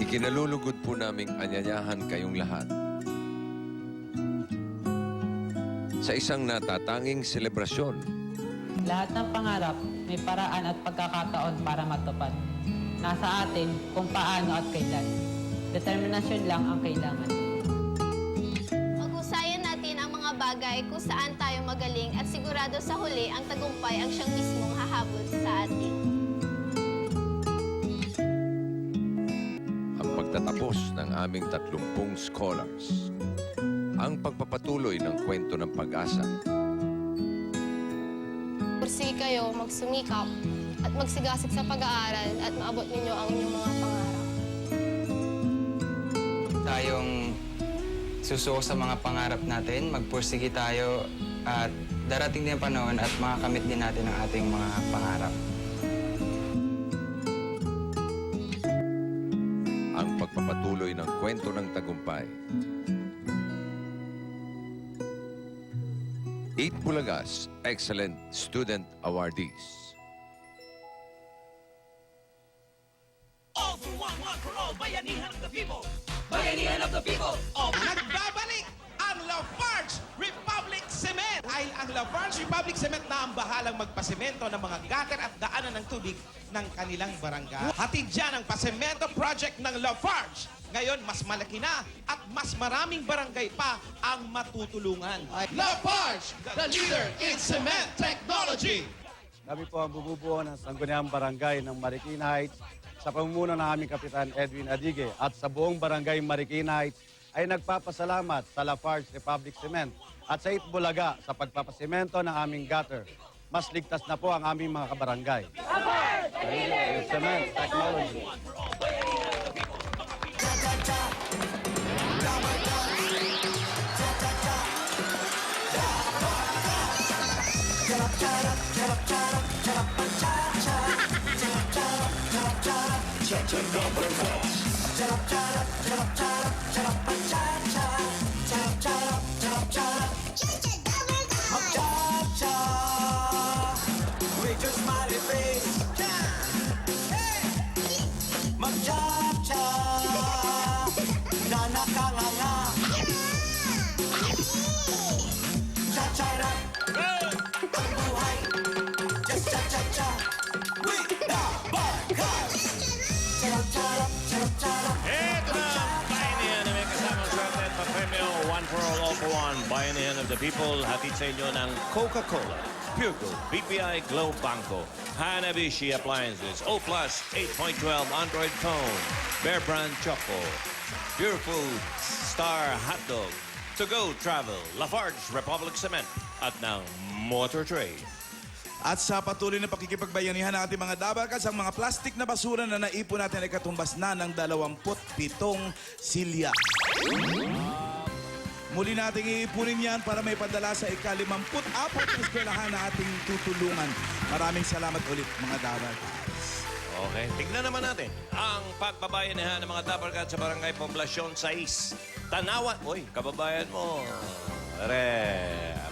Ikinalulugod po naming anyayahan kayong lahat sa isang natatanging selebrasyon. Lahat ng pangarap, may paraan at pagkakataon para matupad. Nasa atin kung paano at kailan. Determinasyon lang ang kailangan. Pag-usayan natin ang mga bagay kung saan tayo magaling at sigurado sa huli ang tagumpay ang siyang mismong hahabol sa atin. Ang pagtatapos ng aming 30 scholars. Ang pagpapatuloy ng kwento ng pag-asa. Pursige kayo, magsumikap at magsigasig sa pag-aaral at maabot ninyo ang inyong mga pangarap. Tayong susuko sa mga pangarap natin, magpursige tayo at darating din ang panahon at makakamit din natin ang ating mga pangarap. Ang pagpapatuloy ng kwento ng tagumpay. 8 Bulagas Excellent Student Awardees. All for one for all, Bayanihan of the People! Bayanihan of the People! Nagbabalik ang Lafarge Republic Cement! Ay ang Lafarge Republic Cement na ang bahalang magpasemento ng mga gutter at daanan ng tubig ng kanilang barangay. Hatid dyan ang pasemento project ng Lafarge. Ngayon, mas malaki na at mas maraming barangay pa ang matutulungan. Lafarge, the leader in cement technology! Kami po ang bububuo ng Sangguniang Barangay ng Marikina Heights sa pamumuno ng aming Kapitan Edwin Adige at sa buong Barangay Marikina Heights ay nagpapasalamat sa Lafarge Republic Cement at sa Itbulaga sa pagpapasemento ng aming gutter. Mas ligtas na po ang aming mga kabarangay. Lafarge, the leader in cement technology. With your smiley face, mag-cha-cha, na nakanganga. Cha-cha-ra, ang buhay, just cha-cha-cha, with the barkas. Cha-cha-ra, cha-cha-ra. Ito na ang Bayanihan na may kasamang swerte at papremyo. One for all for one. Bayanihan of the People. Hatid sa inyo ng Coca-Cola, Pure Gold, BPI Glow Banco, Hanabishi Appliances, O Plus 8.12 Android phone, Bear Brand Choco, Pure Food, Star Hotdog, To Go Travel, Lafarge Republic Cement, at ng Motor Trade. At sa patuloy na pakikipagbayanihan ng ating mga dabakas, ang mga plastik na basura na naipon natin ay katumbas na ng 27 silya. Muli nating iipunin yan para may padala sa ika-54 na eskwelahan na ating tutulungan. Maraming salamat ulit mga dabakas. Okay, tignan naman natin ang pagbabayanihan ng mga dabarkat sa Barangay Poblasyon 6. Tanawan. Uy, kababayan mo.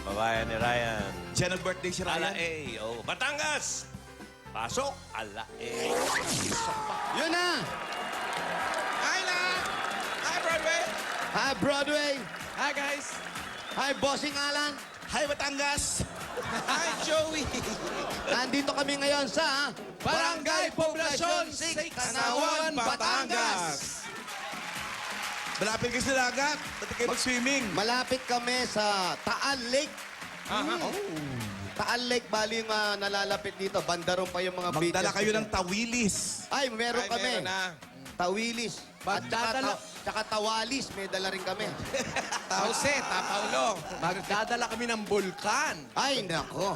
Babayan ni Ryan. Diyan ang-birthday si Ala Ryan. A. Oh, Batangas. Pasok. Ala A. Yun na! Hi na! Hi Broadway! Hi, Broadway! Hi guys! Hi, Bossing Alan! Hi Batangas! Hi Joey! Nandito kami ngayon sa Barangay Poblasyon 6, Tanawan, Batangas! Malapit kayo sa dagat. Pati kayo mag-swimming. Malapit kami sa Taal Lake. Taal Lake, bali yung nalalapit dito. Bandaron pa yung mga beaches. Magdala kayo ng tawilis. Ay, meron kami. meron na. Tawilis. At tsaka tawalis, may dala rin kami. Jose, Tapaulo. Magdadala kami ng bulkan. Ay, nako.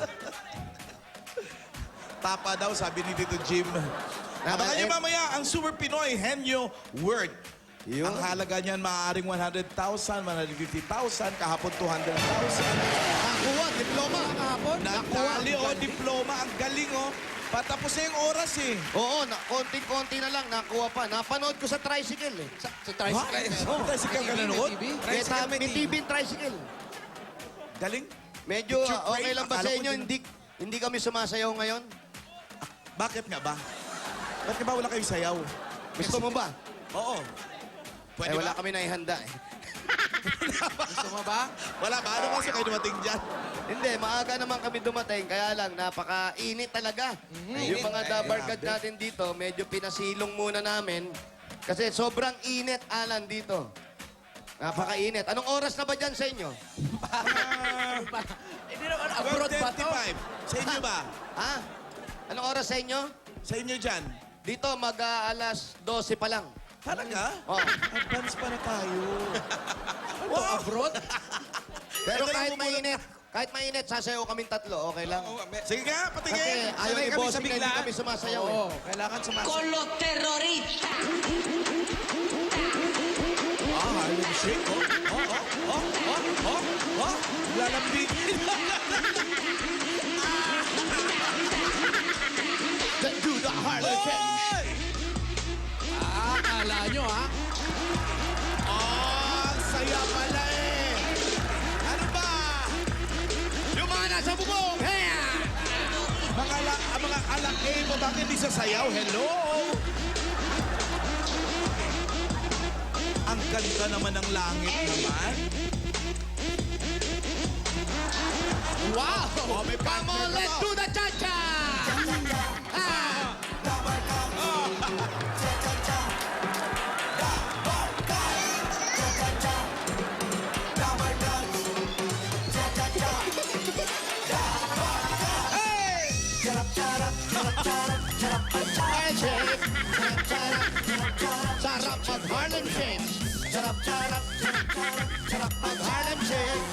Tapa daw, sabi ni Tito Jim. Abangan niyo mamaya ang Super Pinoy Henyo Word. Yun. Ang halaga niyan maaaring 100,000, 150,000, kahapon 200,000. Nakuha, diploma kahapon. Nagtali o diploma, ang galing o. Patapos na yung oras eh. Oo, konting-konti na lang, nakuha pa. Napanood ko sa tricycle eh. Sa tricycle? Tricycle ka nanood? May TV tricycle. Galing. Medyo Picture frame, okay lang ba akala sa ko inyo? din- Hindi kami sumasayaw ngayon? Bakit nga ba? Bakit nga ba wala kayong sayaw? Gusto mo ba? Oo. Pwede Wala ba? kami naihanda eh. Gusto mo ba? Wala ba? Ano kasi kayo dumating dyan? Hindi, maaga naman kami dumating, kaya lang napaka-init talaga. Yung mga dabarkad natin dito, medyo pinasilong muna namin. Kasi sobrang init, Alan, dito. Napaka-init. Anong oras na ba dyan sa inyo? Hindi naman, abroad ba to? Sa inyo ba? Ha? Anong oras sa inyo? Sa inyo dyan? Dito, mag-alas 12 pa lang. Talaga? Oh. Advance pa na tayo. Wow, abroad? Pero Ito yung kahit bumulong- mainit, sasayaw kaming tatlo, okay lang? Sige nga, Kasi patingin. ayaw Sanay ni kami boss sa na hindi biglaan. kami sumasayaw eh. Oo, kailangan sumasayaw. Con los terroristas. Harlem Shake. Lalambingin. Do the Harlem Shake. Akala nyo, ha? Ang saya pala eh. Ano ba? Yung mga nasa bubong! Heya! Mga alak eh, mo bakit di sasayaw? Hello? Ang ganda naman ng langit naman. Wow! Oh, may Come on, let's do the cha-cha! Sarap mag Harlem Shake. Mag Harlem Shake.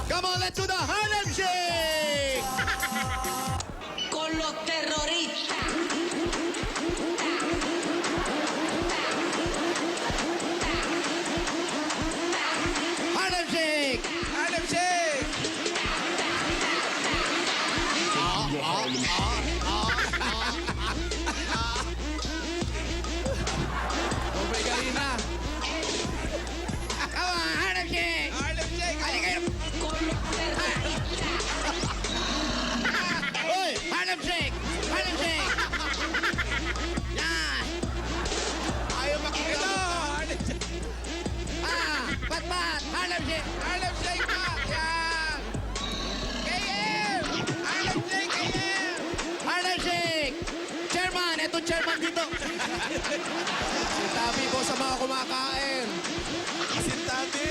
Come on, let's do the Harlem Shake. Con los terroristas. Harlem Shake. Harlem Shake! May galina. Come on, Harlem Shake. Harlem Shake! Con los terroristas. Hoy, Harlem Shake. Harlem Shake. Yan. Ayaw makikita. Harlem Shake! Pat. Harlem Shake. Harlem Shake pa! Yan! KM! Harlem Shake, KM! Harlem Shake. Chairman, etong chairman dito. Sinabi ko sa mga kumakain. Sintabi!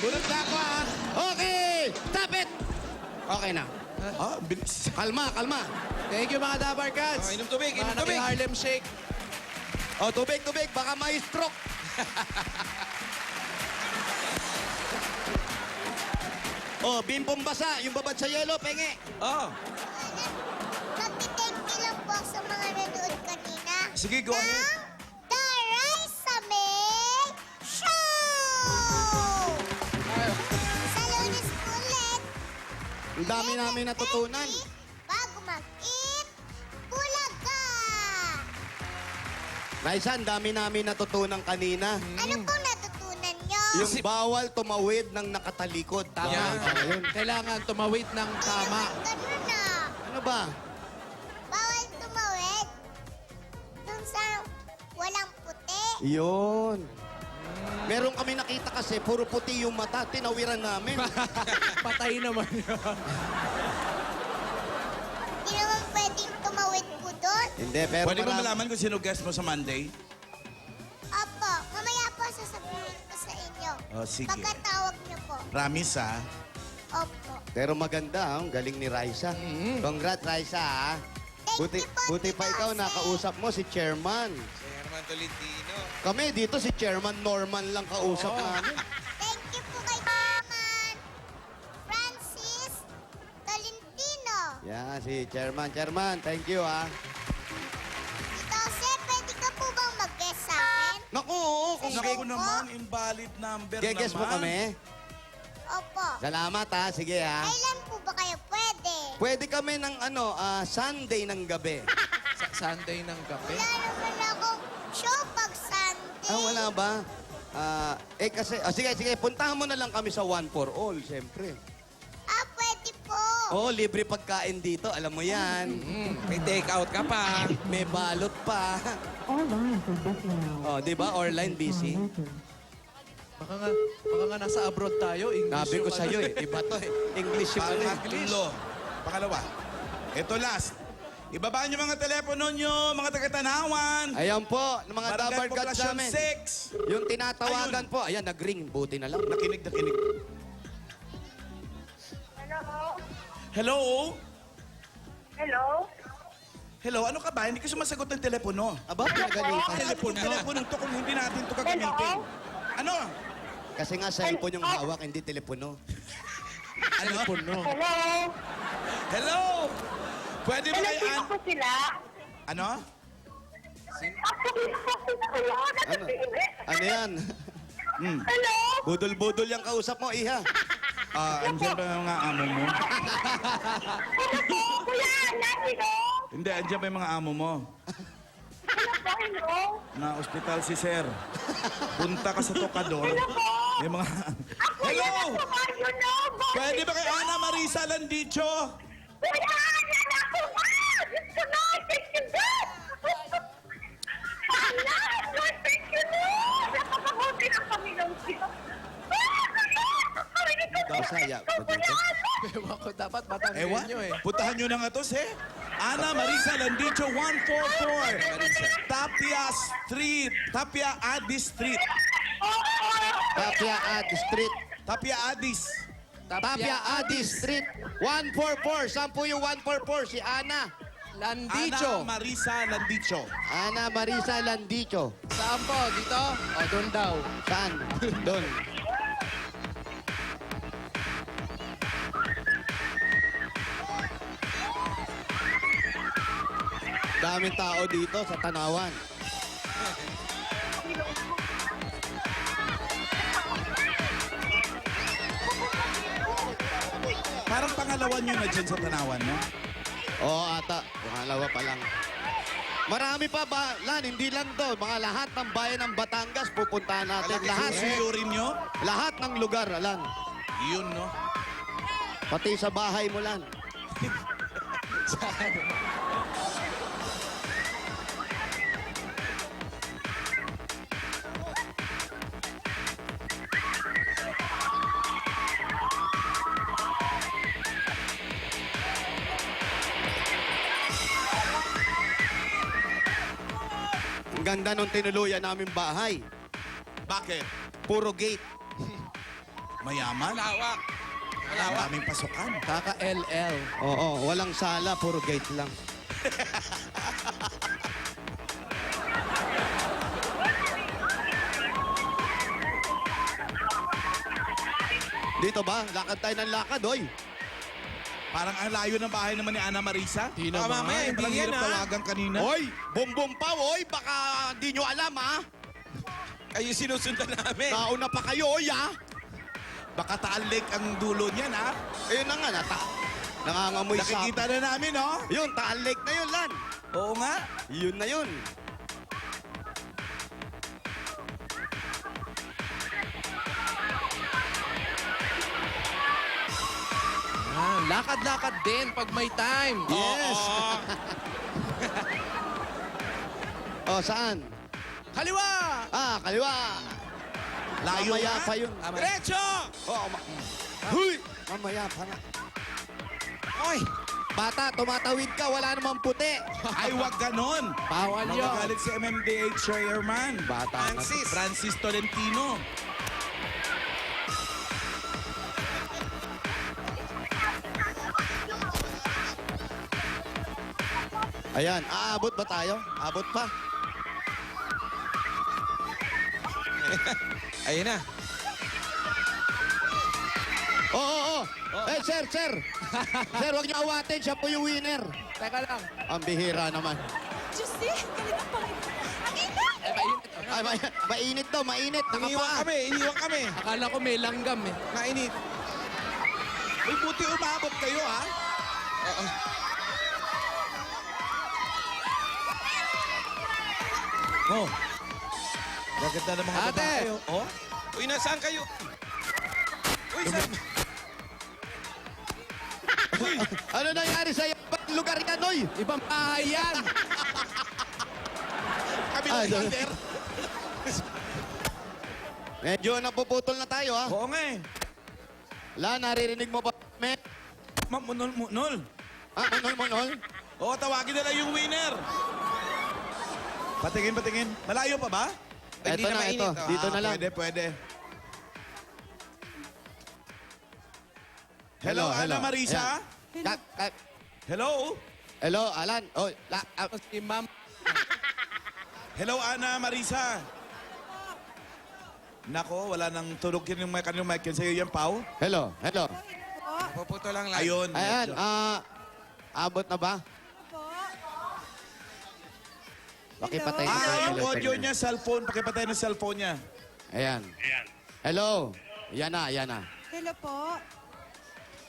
Gulat na ako ah! Okay, stop it. Okay na. Ah, bilis. Kalma. Thank you, mga Dabarkads. Oh, inom tubig, inom Para tubig. kay Harlem Shake. Oh, tubig. Baka may stroke. Oh, bimpong basa. Yung babad sa yelo, penge. Oh, Nagtitake lang po sa mga nanood kanina. sige, go ahead. Ng The Raisa May Show! Sa Lunes ulit, Ang dami namin natutunan. bago mag-eat, Bulaga! Raisa, ang dami namin natutunan kanina. Ano pong natutunan nyo? Yung bawal tumawid ng nakatalikod. Tama. Ayun. Kailangan tumawid ng tama. Ganun na. Ano ba? Bawal tumawid dun sa walang puti. Yun. Meron kami nakita kasi, puro puti yung mata, tinawiran namin. Patay naman yun. Hindi naman pwedeng tumawid po doon. Hindi, pero Pwede ba marami- malaman kung sino guest mo sa Monday? Opo, mamaya po sasabihin ko sa inyo. Oh, sige. Pagkatawag niyo po. Promise ah. Opo. Pero maganda, ang galing ni Raisa. Congrats, Raisa, ha? Thank you po, Buti pa Tito ikaw, Jose. nakausap mo si Chairman. Chairman Tolentino. Kami dito, si Chairman Norman lang kausap namin. Thank you po kay Chairman Francis Tolentino. Yan, si Chairman. Chairman, thank you, ha? Tito Jose, pwede ka po bang mag-guest sa akin? Naku, oo, kung Naku naman, invalid number geges mo naman. kami. Opo. Salamat, ha? Sige, ha? Kailan po ba kayo pwede? Pwede kami ng Sunday ng gabi. Sunday ng gabi. Wala naman akong show pag Sunday. Ah, wala ba? Kasi, sige, puntahan mo na lang kami sa One for All, siyempre. Ah, pwede po. Oo, libre pagkain dito. Alam mo yan. May take out ka pa. May balot pa. All lines are busy now. Oh, di ba? Online busy. Baka nga nasa abroad tayo. English Sabi ko yung sa'yo ano. eh. Iba to eh. English yung ano. Pangatlo. Pangalawa. Ito last. Ibaba niyo mga telepono niyo, mga taga-Tanawan. Ayan po, ng mga Barangay dabar gods Poblacion namin. 6. Yung tinatawagan po. Ayan, nag-ring. Buti na lang. Nakinig. Hello? Hello? Hello, ano ka ba? Hindi ka sumasagot ng telepono. Aba, pinagalitan. Telepono to kung hindi natin to gagamitin. Ano? Kasi nga cellphone yung hawak, hindi telepono. Telepono. Hello? Hello? Pwede ba Hello, kayo sino po sila? Ano? Ano? Ano yan? Hello? Budol-budol yung kausap mo, iha. Andiyan ba yung mga amo mo? Hello po, kuya, nandito? Hindi, andiyan ba yung mga amo mo? Hello po, hello? Na ospital si Sir. Punta ka sa Tocador. Hello po? May mga... Kuya, Hello? nasumayo na. Pwede ba kay Ana Marisa Landicho? Kuya, naku ma! Diyos ko na, thank you, God! Ana, Lord, thank you, Lord! Napakabuti ng Panginoon Diyos. Masaya ba dito? Ewan ko, dapat batangin Ewan, nyo eh. puntahan nyo na nga to, Sir. Ana Marisa Landicho, 144. Tapia Adis Street. Tapia Adi Street. Tapia Adis. Tapia Adi Street. 144. Saan po yung 144? Si Ana. Landicho. Ana Marisa Landicho. Ana Marisa Landicho. Saan po? Dito? O, doon daw. Saan? Doon. Daming tao dito sa Tanawan. Parang pangalawan nyo na dyan sa Tanawan, no? Oo, ata. Pangalawa pa lang. Marami pa ba? Lan, hindi lang to. Mga lahat ng bayan ng Batangas pupuntahan natin. Lahat. Susuyurin nyo? Lahat ng lugar, Lan. Yun, no? Pati sa bahay mo, Lan. Ang ganda nung tinuluyan namin bahay. Bakit? Puro gate. Mayaman? Lawak. Maraming pasukan. Kaka-LL. Oo, walang sala, puro gate lang. Dito ba? Lakad tayo ng lakad, oy. Parang ang layo ng bahay naman ni Ana Marisa. Di naman. Mamaya, Hindi parang yan, hirap ha? tawagan kanina. Oy, bumbum pa, oy. Baka di nyo alam, ha? Kayo sinusundan namin. Nauna pa kayo, oy, ha? Baka Taal Lake ang dulo niyan, ha? Ayun na nga, nangangamoy sa... Nakikita na namin, no? Yun, Taal Lake na yun, Lan. Oo nga. Yun na yun. Lakad-lakad din pag may time. Yes. Oh, saan? Kaliwa! Kaliwa. Layo Mamaya nga. pa yun. Diretso! Oh, Huy! Mamaya pa nga. Oy! Bata, tumatawid ka, wala namang puti. Ay, wag ganon. Bawal yun. Magagalit si MMDA chairman. Bata na. Francis Tolentino. Ayan, aabot ba tayo? Abot pa. Ayun na. Oo. Eh, sir. Sir, wag niyo awatin. Siya po yung winner. Teka lang. Ang bihira naman. Diyos eh, galing ang Panginoon. Ang ina! Ay, mainit daw, mainit. Nakapaa. Iniwan kami. Akala ko may langgam eh. Mainit. Uy, buti umabot kayo, ha? Oh. Gaganda ng mga Ate! babae. Oh. Uy, nasaan kayo? Uy, saan? Uy, Ano nangyari sa'yo? Ba't lugar yan, oy? Ibang bahay yan. Kami Ay, ng leader. Medyo napuputol na tayo, ha? Oo nga eh. La, naririnig mo ba? Munol. Ah, munol. Oo, tawagin na lang yung winner. Patingin. Malayo pa ba? Ito na, ito. Dito na lang. Pwede. Hello, Ana Marisa? Hello? Hello, Alan. Oh, Si ma'am. Hello, Ana Marisa? Nako, wala nang tunog yun yung kanyang mic yun. Sa'yo yan, Pao? hello. Puputo lang lang. Ayun. Ayan, medyo. abot na ba? Pakipatay na tayo. Yung audio niya, cellphone. Pakipatay ng cellphone niya. Ayan. Hello. Yan na. Hello po.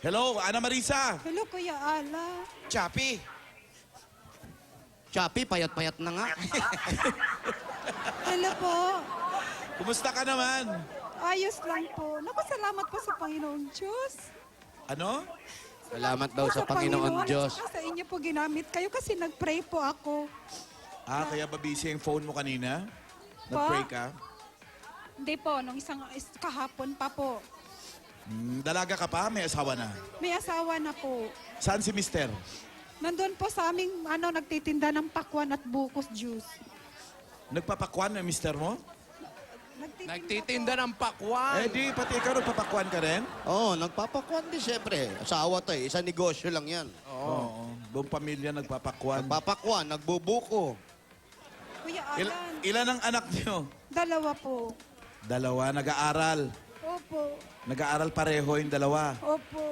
Hello, Ana Marisa? Hello, Kuya Ala. Chappy. Chappy, payat-payat na nga. Hello po. Kumusta ka naman? Ayos lang po. Naku, salamat po sa Panginoong Diyos. Ano? Salamat daw sa Panginoon Diyos. At saka sa inyo po ginamit kayo kasi nag-pray po ako. Kaya ba busy yung phone mo kanina? Nag-pray ka? Hindi po, nung kahapon pa po. Dalaga ka pa? May asawa na? May asawa na po. Saan si mister? Nandun po sa aming nagtitinda ng pakwan at bukos juice. Nagpapakwan ang mister mo? Nagtitinda ng pakwan. Di, pati ikaw nagpapakwan ka rin? Oo, nagpapakwan din siyempre. Asawa to eh. Isang negosyo lang yan. Oo. Buong pamilya nagpapakwan. Nagpapakwan, nagbubuko. Kuya Alan, Ilan ang anak niyo? 2 po. 2, nag-aaral. Opo. Nag-aaral pareho yung 2. Opo.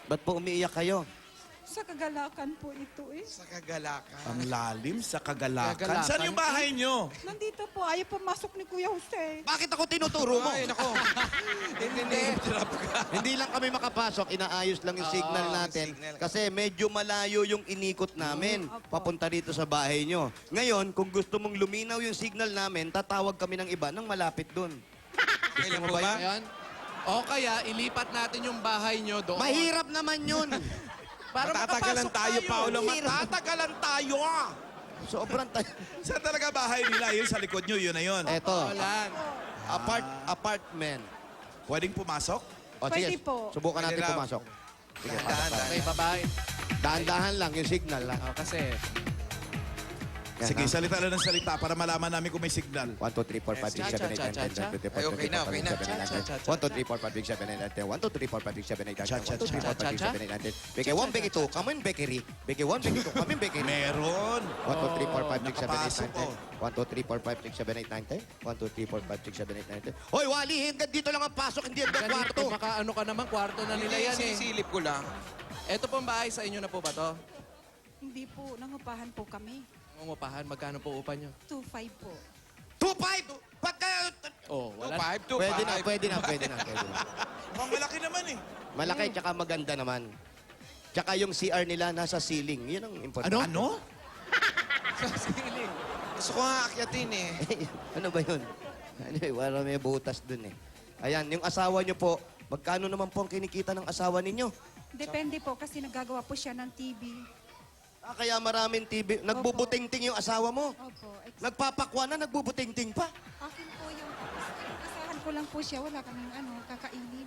Ba't po umiiyak kayo? Sa kagalakan po ito eh. Sa kagalakan. Ang lalim sa kagalakan. Kagalakan? Saan yung bahay niyo? Nandito po, ayaw pumasok ni Kuya Jose. Bakit ako tinuturo mo? Ay, nako. Hindi lang kami makapasok, inaayos lang yung signal natin. Kasi medyo malayo yung inikot namin papunta dito sa bahay nyo. Ngayon, kung gusto mong luminaw yung signal namin, tatawag kami ng iba nang malapit dun. Kailan mo po ba ba? Ayan. O kaya, ilipat natin yung bahay nyo doon. Mahirap naman yun. Para Matatagalan makapasok tayo, Paolo. Hirap. Matatagalan tayo. Sobrang tayo. Saan talaga bahay nila? Yun sa likod nyo, yun na yun. Eto, Alan. apartment. Pwedeng pumasok? O, Pwede sige, po. subukan natin Pwede raw. pumasok. Sige, Okay, bye-bye. dahan-dahan lang yung signal. Kasi, Yan, Sige, ha? salita lang ng salita para malaman namin kung may signal. 1, 2, 3, 4, 5, 6, 7, 8, 9, 10, 11, 12, 13, 14, 15, 16, 17, 18, 19, 1, 2, 3, 4, 5, 6, 7, 8, 9, 10. 1, 2, 3, 4, 5, 6, 7, 8, 9, 10. 1, 2, 3, 4, 5, 6, 7, 8, 9, 10. Beke 1, beke 2, come in bakery. Beke 1, beke 2, come in bakery. Meron. 1, 2, 3, 4, 5, 6, 7, 8, Nakapasok, 9, 10. 1, 2, 3, 4, 5, 6, 7, 8, 9, 10. 1, 2, 3, 4, 5, 6, 7, 8, 9, 10. Hoy, Wally, hanggang dito lang ang pasok, hindi hanggang kwarto. ganito, baka ano ka naman, kwarto na nila yan eh. Sinisilip ko lang. Ito pong bahay sa inyo na po ba to? Hindi po, nangupahan po kami. Umupahan, magkano po upa nyo? 2.5 po. 2.5! Pagka... Oh, wala. 2.5, 2.5. Pwede na. Ang malaki naman eh. Malaki, tsaka maganda naman. Tsaka yung CR nila nasa ceiling. Yun ang importante. Ano? Sa ceiling. Gusto ko nga akyatin eh. Ano ba yun? Anyway, wala may butas dun eh. Ayan, yung asawa nyo po, magkano naman po ang kinikita ng asawa ninyo? Depende po kasi nagagawa po siya ng TV. Kaya maraming TV. Nagbubuting-ting yung asawa mo. Opo. Nagpapakwa na, nagbubuting-ting pa. Akin po yung kasahan ko lang po siya. Wala kaming kakainin.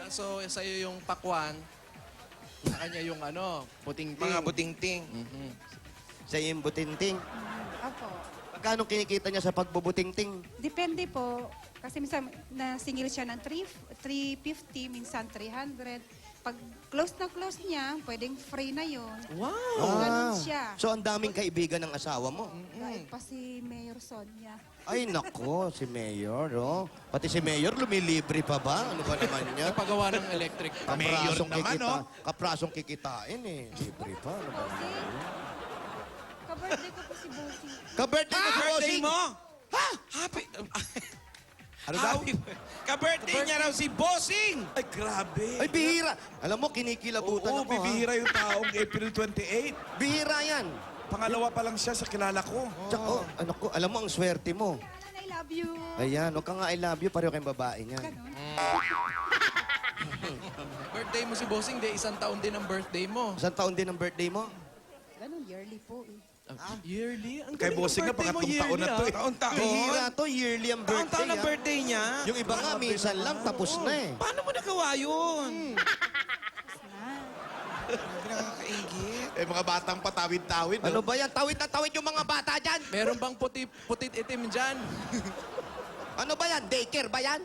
So, sa'yo yung pakwan, sa kanya yung puting-ting. Mga buting-ting. Sa yung buting-ting. Opo. Magkano kinikita niya sa pagbubuting-ting? Depende po. Kasi minsan nasingil siya ng 350, minsan 300. Pag close na close niya, pwedeng free na yun. Wow! Ganun siya. So, ang daming kaibigan ng asawa mo. Dahil pa si Mayor Sonia. Ay, nako, si Mayor, oh. Pati si Mayor, lumilibre pa ba? Ano ba naman niya? Nagpagawa ng electric. Mayor naman, oh. Kaprasong kikitain eh. Libre pa. Ano ba? Ka-birthday ko po si Bossy. Ka-birthday mo si Birthday Bossing! mo? Ha? Happy... Ano daw? Ka-birthday niya raw si Bossing! Ay, grabe. Ay, bihira. Alam mo, kinikilabutan Oo, ako, bibihira yung taong April 28. ha? Bihira yan. Pangalawa pa lang siya sa kilala ko. Tsaka, oh, anak ko, alam mo, ang swerte mo. I love you. Ayan, huwag ka nga I love you, pareho kayong babae niyan. Ganon. Birthday mo si Bossing, di isang taon din ang birthday mo. Isang taon din ang birthday mo? Ganun, yearly po eh. Yearly? Ang Kay galing ng Bossing na birthday mo, pangatlong taon na to eh. Taon-taon. Bihira to, yearly ang birthday. Taon-taon ang ah. birthday niya. Yung iba nga, minsan lang, tapos na eh. Paano mo nagawa yun? Nakakaingit. Eh, mga batang patawid-tawid. Ano ba yan? Tawid na tawid yung mga bata dyan. Meron bang putit itim dyan? Ano ba yan? Daycare ba yan?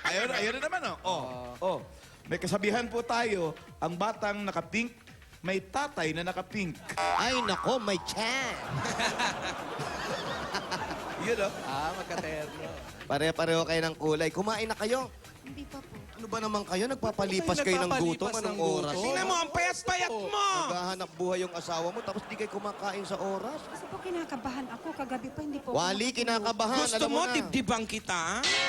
Ayun na naman, oh. May kasabihan po tayo, ang batang naka-pink, may tatay na naka-pink. Ay, nako, may chan. Yun, oh. Magkaterno. Pare-pareho kayo ng kulay. Kumain na kayo. Hindi pa po. Ano ba naman kayo? Nagpapalipas kayo ng gutom? Nagpapalipas ng Anong oras? gutom? Tingnan mo, ang payat-payat mo. Naghahanap buhay yung asawa mo, tapos di kayo kumakain sa oras? Kasi po kinakabahan ako. Kagabi pa hindi po ako Wali, matulog. kinakabahan. Gusto alam mo, na. dibdibang kita?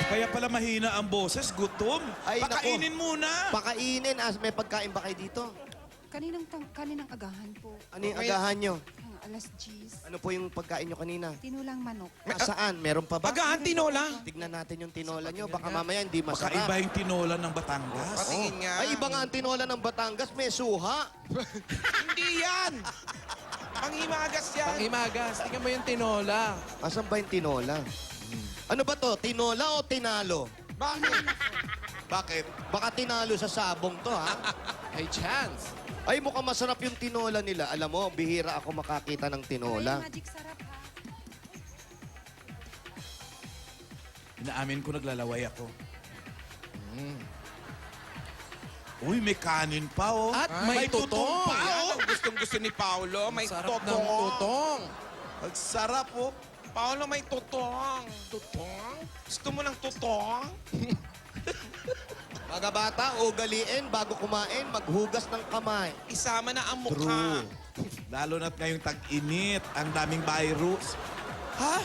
Kaya pala mahina ang boses, gutom. Ay, Pakainin muna. Pakainin. May pagkain ba kayo dito? Kaninang agahan po. Ano yung agahan nyo? Alas 10. Ano po yung pagkain nyo kanina? Tinulang manok. Saan? Meron pa ba? Agahan tinola. Tignan natin yung tinola nyo. Baka mamaya hindi Baka masarap. iba yung tinola ng Batangas. Patingin nga. Ay, iba nga ang tinola ng Batangas. May suha. Hindi yan. Panghimagas yan. Panghimagas, tingnan mo yung tinola. Asan ba yung tinola? Ano ba to? Tinola o tinalo? Bakit? Bakit? Baka tinalo sa sabong to, ha? May chance. Ay, mukhang masarap yung tinola nila. Alam mo, bihira ako makakita ng tinola. Ay, magic sarap ha. Inaamin ko, naglalaway ako. Uy, may kanin pa, oh. At may tutong. pa, Yan oh. ang gustong-gusto ni Paolo. May Sarap ng totong. tutong. Ang sarap, oh. Paolo, may tutong. Tutong? Gusto mo ng tutong? Mga bata, ugaliin bago kumain, maghugas ng kamay. Isama na ang mukha. Lalo na't ngayong tag-init, ang daming virus. Ha?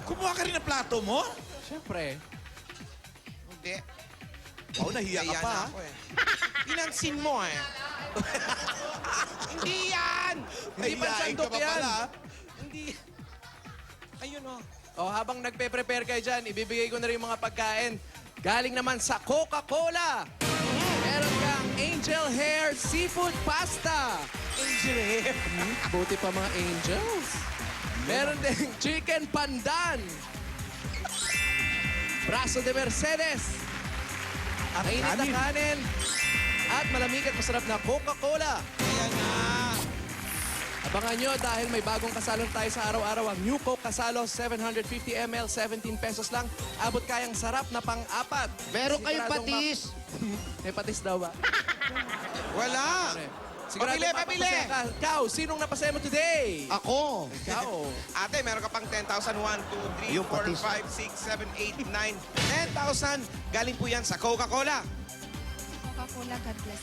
Kumuha ka rin ng plato mo? Siyempre. Hindi. Oh, nahiya ka Kaya pa, na ha? ako eh. Pinansin mo eh. Hindi yan! Hindi pa Nahiyain sandok ka pa yan. pala, ha? Hindi. Ayun oh. Habang nagpe-prepare kayo dyan, ibibigay ko na rin yung mga pagkain. Galing naman sa Coca-Cola. Meron kang Angel Hair Seafood Pasta. Angel hair. Buti pa mga angels. Meron ding Chicken Pandan. Braso de Mercedes. At Mainit na kanin. kanin. At malamig at masarap na Coca-Cola. Ayan na. Abangan nyo dahil may bagong kasalo tayo sa araw-araw. Ang New Coke Kasalo, 750 ml, 17 pesos lang. Abot kayang sarap na pang-apat. Meron kayong Siguradong patis. May patis daw ba? Wala. Siguradong Pabili, mapapasaya ka. Kau, sinong napasaya mo today? Ako. Ikaw. Ate, meron ka pang 10,000. 1, 2, 3, Yung 4, patis. 5, 6, 7, 8, 9. 10,000. Galing po yan sa Coca-Cola. Coca-Cola, God bless.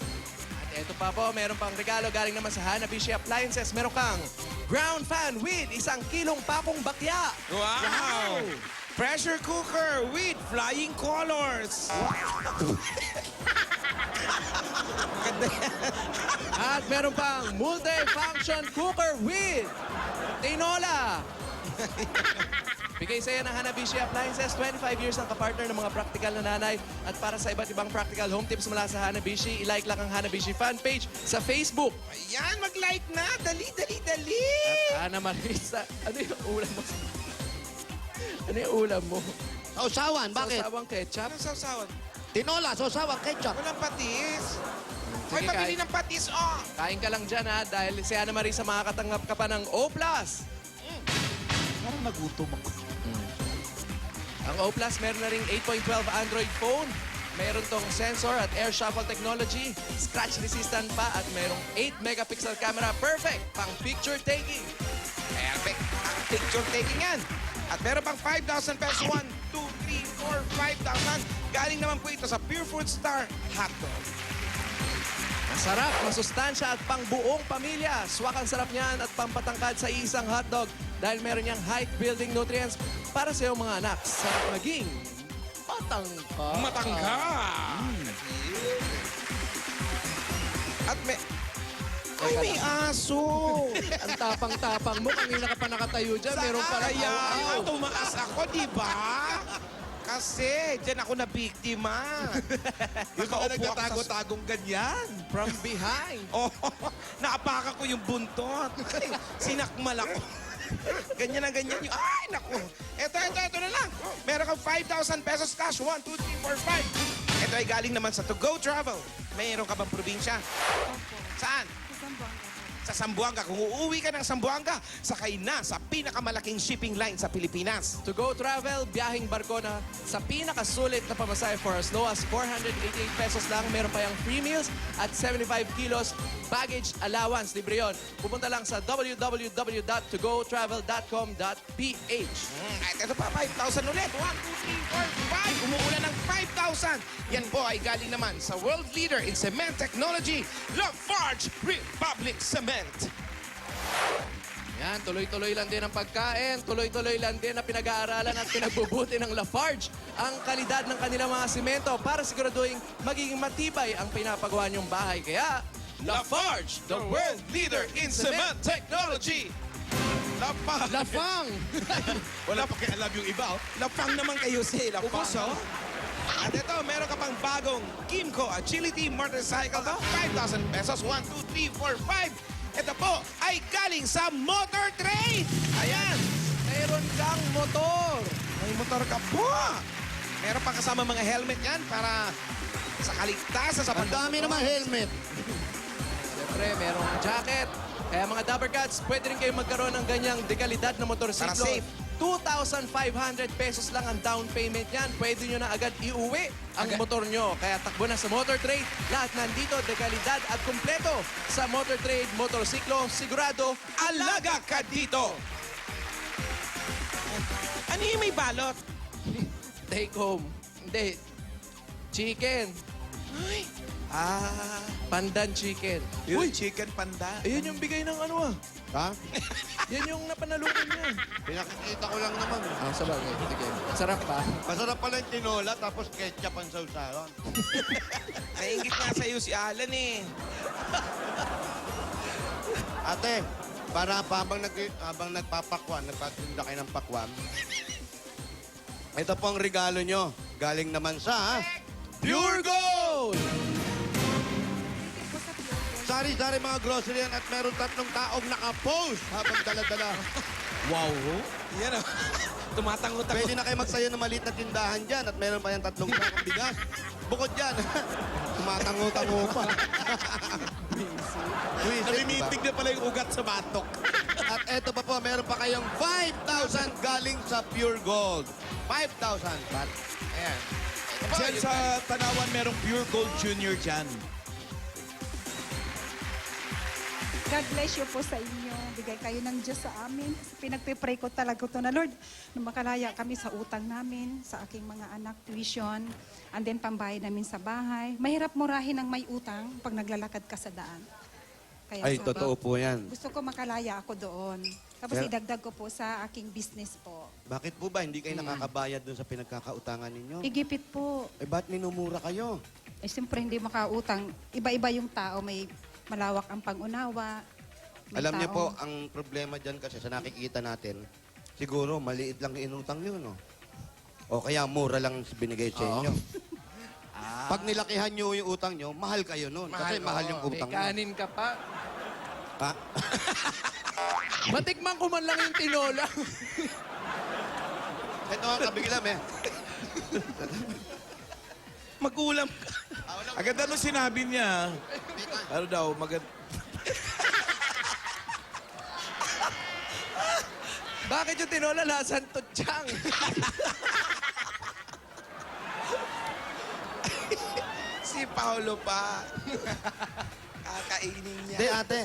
At eto pa po, meron pang regalo galing naman sa Hanabishi Appliances. Meron kang ground fan with 1 kilong pakong bakya. Wow! Pressure cooker with flying colors. Maganda yan. At meron pang multi-function cooker with tinola. Bigay sa iyo ng Hanabishi Appliances. 25 years ang kapartner ng mga practical na nanay. At para sa iba't ibang practical home tips mula sa Hanabishi, i-like lang ang Hanabishi fan page sa Facebook. Ayan, mag-like na. Dali, dali, dali. At Ana Marisa, ano yung ulam mo? Ano yung ulam mo? Sausawan, bakit? Sawang ketchup? Anong sausawan? Tinola, sausawan, ketchup. Walang patis. Hoy, Sige, pabili kain. ng patis, oh. Kain ka lang dyan ha, dahil si Ana Marisa makakatanggap ka pa ng O+. Parang nagutom ako. Ang O+, meron na ring 8.12 Android phone. Meron tong sensor at air shuffle technology. Scratch resistant pa at merong 8 megapixel camera. Perfect pang picture taking. Perfect. Ang picture taking yan. At meron pang 5,000 pesos. 1, 2, 3, 4, 5,000. Galing naman po ito sa Pure Food Star Hotdog. Masarap, masustansya at pang buong pamilya. Swak ang sarap niyan at pampatangkad sa isang hotdog dahil meron niyang height-building nutrients para sa iyong mga anak. Sarap maging matangka. Matangka. At may aso. Ang tapang-tapang mo. Kanina ka pa nakatayo dyan. Meron pa lang Kaya aw-aw. tumaas ako, di ba? Kasi, dyan ako na biktima. Yung mga nagtatago-tagong ganyan. From behind. Oh, naapaka ko yung buntot. Ay, sinakmal ako. Ganyan na ganyan yung... Ay, naku. Ito na lang. Meron kang 5,000 pesos cash. 1, 2, 3, 4, 5. Ito ay galing naman sa To Go Travel. Mayroon ka bang probinsya? Saan? Sa Zamboanga. Kung uuwi ka ng Zamboanga, sakay na sa pinakamalaking shipping line sa Pilipinas. To Go Travel, biyaheng barko na sa pinakasulit na pamasahe for as low as 488 pesos lang. Meron pa yung free meals at 75 kilos baggage allowance. Libre yun. Pupunta lang sa www.togotravel.com.ph. At ito pa, 5,000 ulit. 1, 2, 3, 4, 5. Umuulan ng 5,000. Yan po ay galing naman sa world leader in cement technology, Lafarge Republic Cement. Yan, tuloy-tuloy lang din ang pagkain, tuloy-tuloy lang din ang pinag-aaralan at pinagbubuti ng Lafarge ang kalidad ng kanilang mga simento para siguraduhin magiging matibay ang pinapagawa niyong bahay. Kaya, Lafarge, the world leader in cement technology. Lafang! Wala pa alam yung iba. Lapang naman kayo sa Lapang. Ubus, oh. At ito, meron ka pang bagong Kimco Agility Motorcycle na 5,000 pesos. 1, 2, 3, 4, 5. Ito po ay galing sa Motor Trade. Ayan. Meron kang motor. May motor ka po. Meron pa kasama mga helmet yan para sa kaligtasan sa Ang dami naman helmet. Siyempre, merong jacket. Kaya mga Dabber Cats, pwede rin kayo magkaroon ng ganyang dekalidad na motorsiklo. Para safe. 2,500 pesos lang ang down payment yan. Pwede nyo na agad iuwi ang motor nyo. Kaya takbo na sa Motor Trade. Lahat nandito, dekalidad at kumpleto. Sa Motor Trade, motorsiklo, sigurado, alaga ka dito. Ano yung may balot? take home. Hindi. Chicken. Ay, Pandan chicken. Yung chicken panda. Ayun yung bigay ng ano ah. Ha? Yan yung napanalunan niya. Pinakikita ko lang naman. Sabagay. Sige. Sarap ba? Masarap pala yung tinola tapos ketchup ang sausawan. nainggit nga sa'yo si Alan eh. Ate, para pa habang nagpapakwan, nagpatinda kayo ng pakwan, ito po ang regalo nyo. Galing naman sa Pure Gold! Sari-sari mga grocery yan at meron 3 taong nakapost habang dala-dala. Wow. Yan o. Tumatangot ako. Pwede na kayo magsayo ng maliit na tindahan dyan at meron pa yan 3 sakong bigas. Bukod dyan, tumatango-tango pa. Namimitig na pala yung ugat sa batok. At eto pa po, meron pa kayong 5,000 galing sa Pure Gold. 5,000. But, ayan. Diyan sa Tanawan, merong Pure Gold Junior dyan. God bless you po sa inyo. Bigay kayo ng Diyos sa amin. Pinagpipray ko talaga ito na, Lord, na makalaya kami sa utang namin, sa aking mga anak, tuition, and then pambayad namin sa bahay. Mahirap murahin ng may utang pag naglalakad ka sa daan. Kaya Ay, sabi, totoo po yan. gusto ko makalaya ako doon. Tapos idagdag ko po sa aking business po. Bakit po ba hindi kayo nakakabayad dun sa pinagkakautangan ninyo? Igipit po. Eh, ba't minumura kayo? Eh, siyempre hindi makautang. Iba-iba yung tao. May malawak ang pangunawa. May Alam niyo po, taong- ang problema dyan kasi sa nakikita natin, siguro maliit lang inutang nyo, no? O kaya mura lang binigay sa inyo. Pag nilakihan nyo yung utang nyo, mahal kayo nun. Kasi mahal yung utang nyo. Kanin ka pa. Ha? Matikman ko man lang yung tinola. Ito ang kabigilam eh. Magulam. Agad ano sinabi niya? Ano daw, Bakit yung tinola lasan tutsang? Si Paolo pa. Kakainin niya. Hindi ate,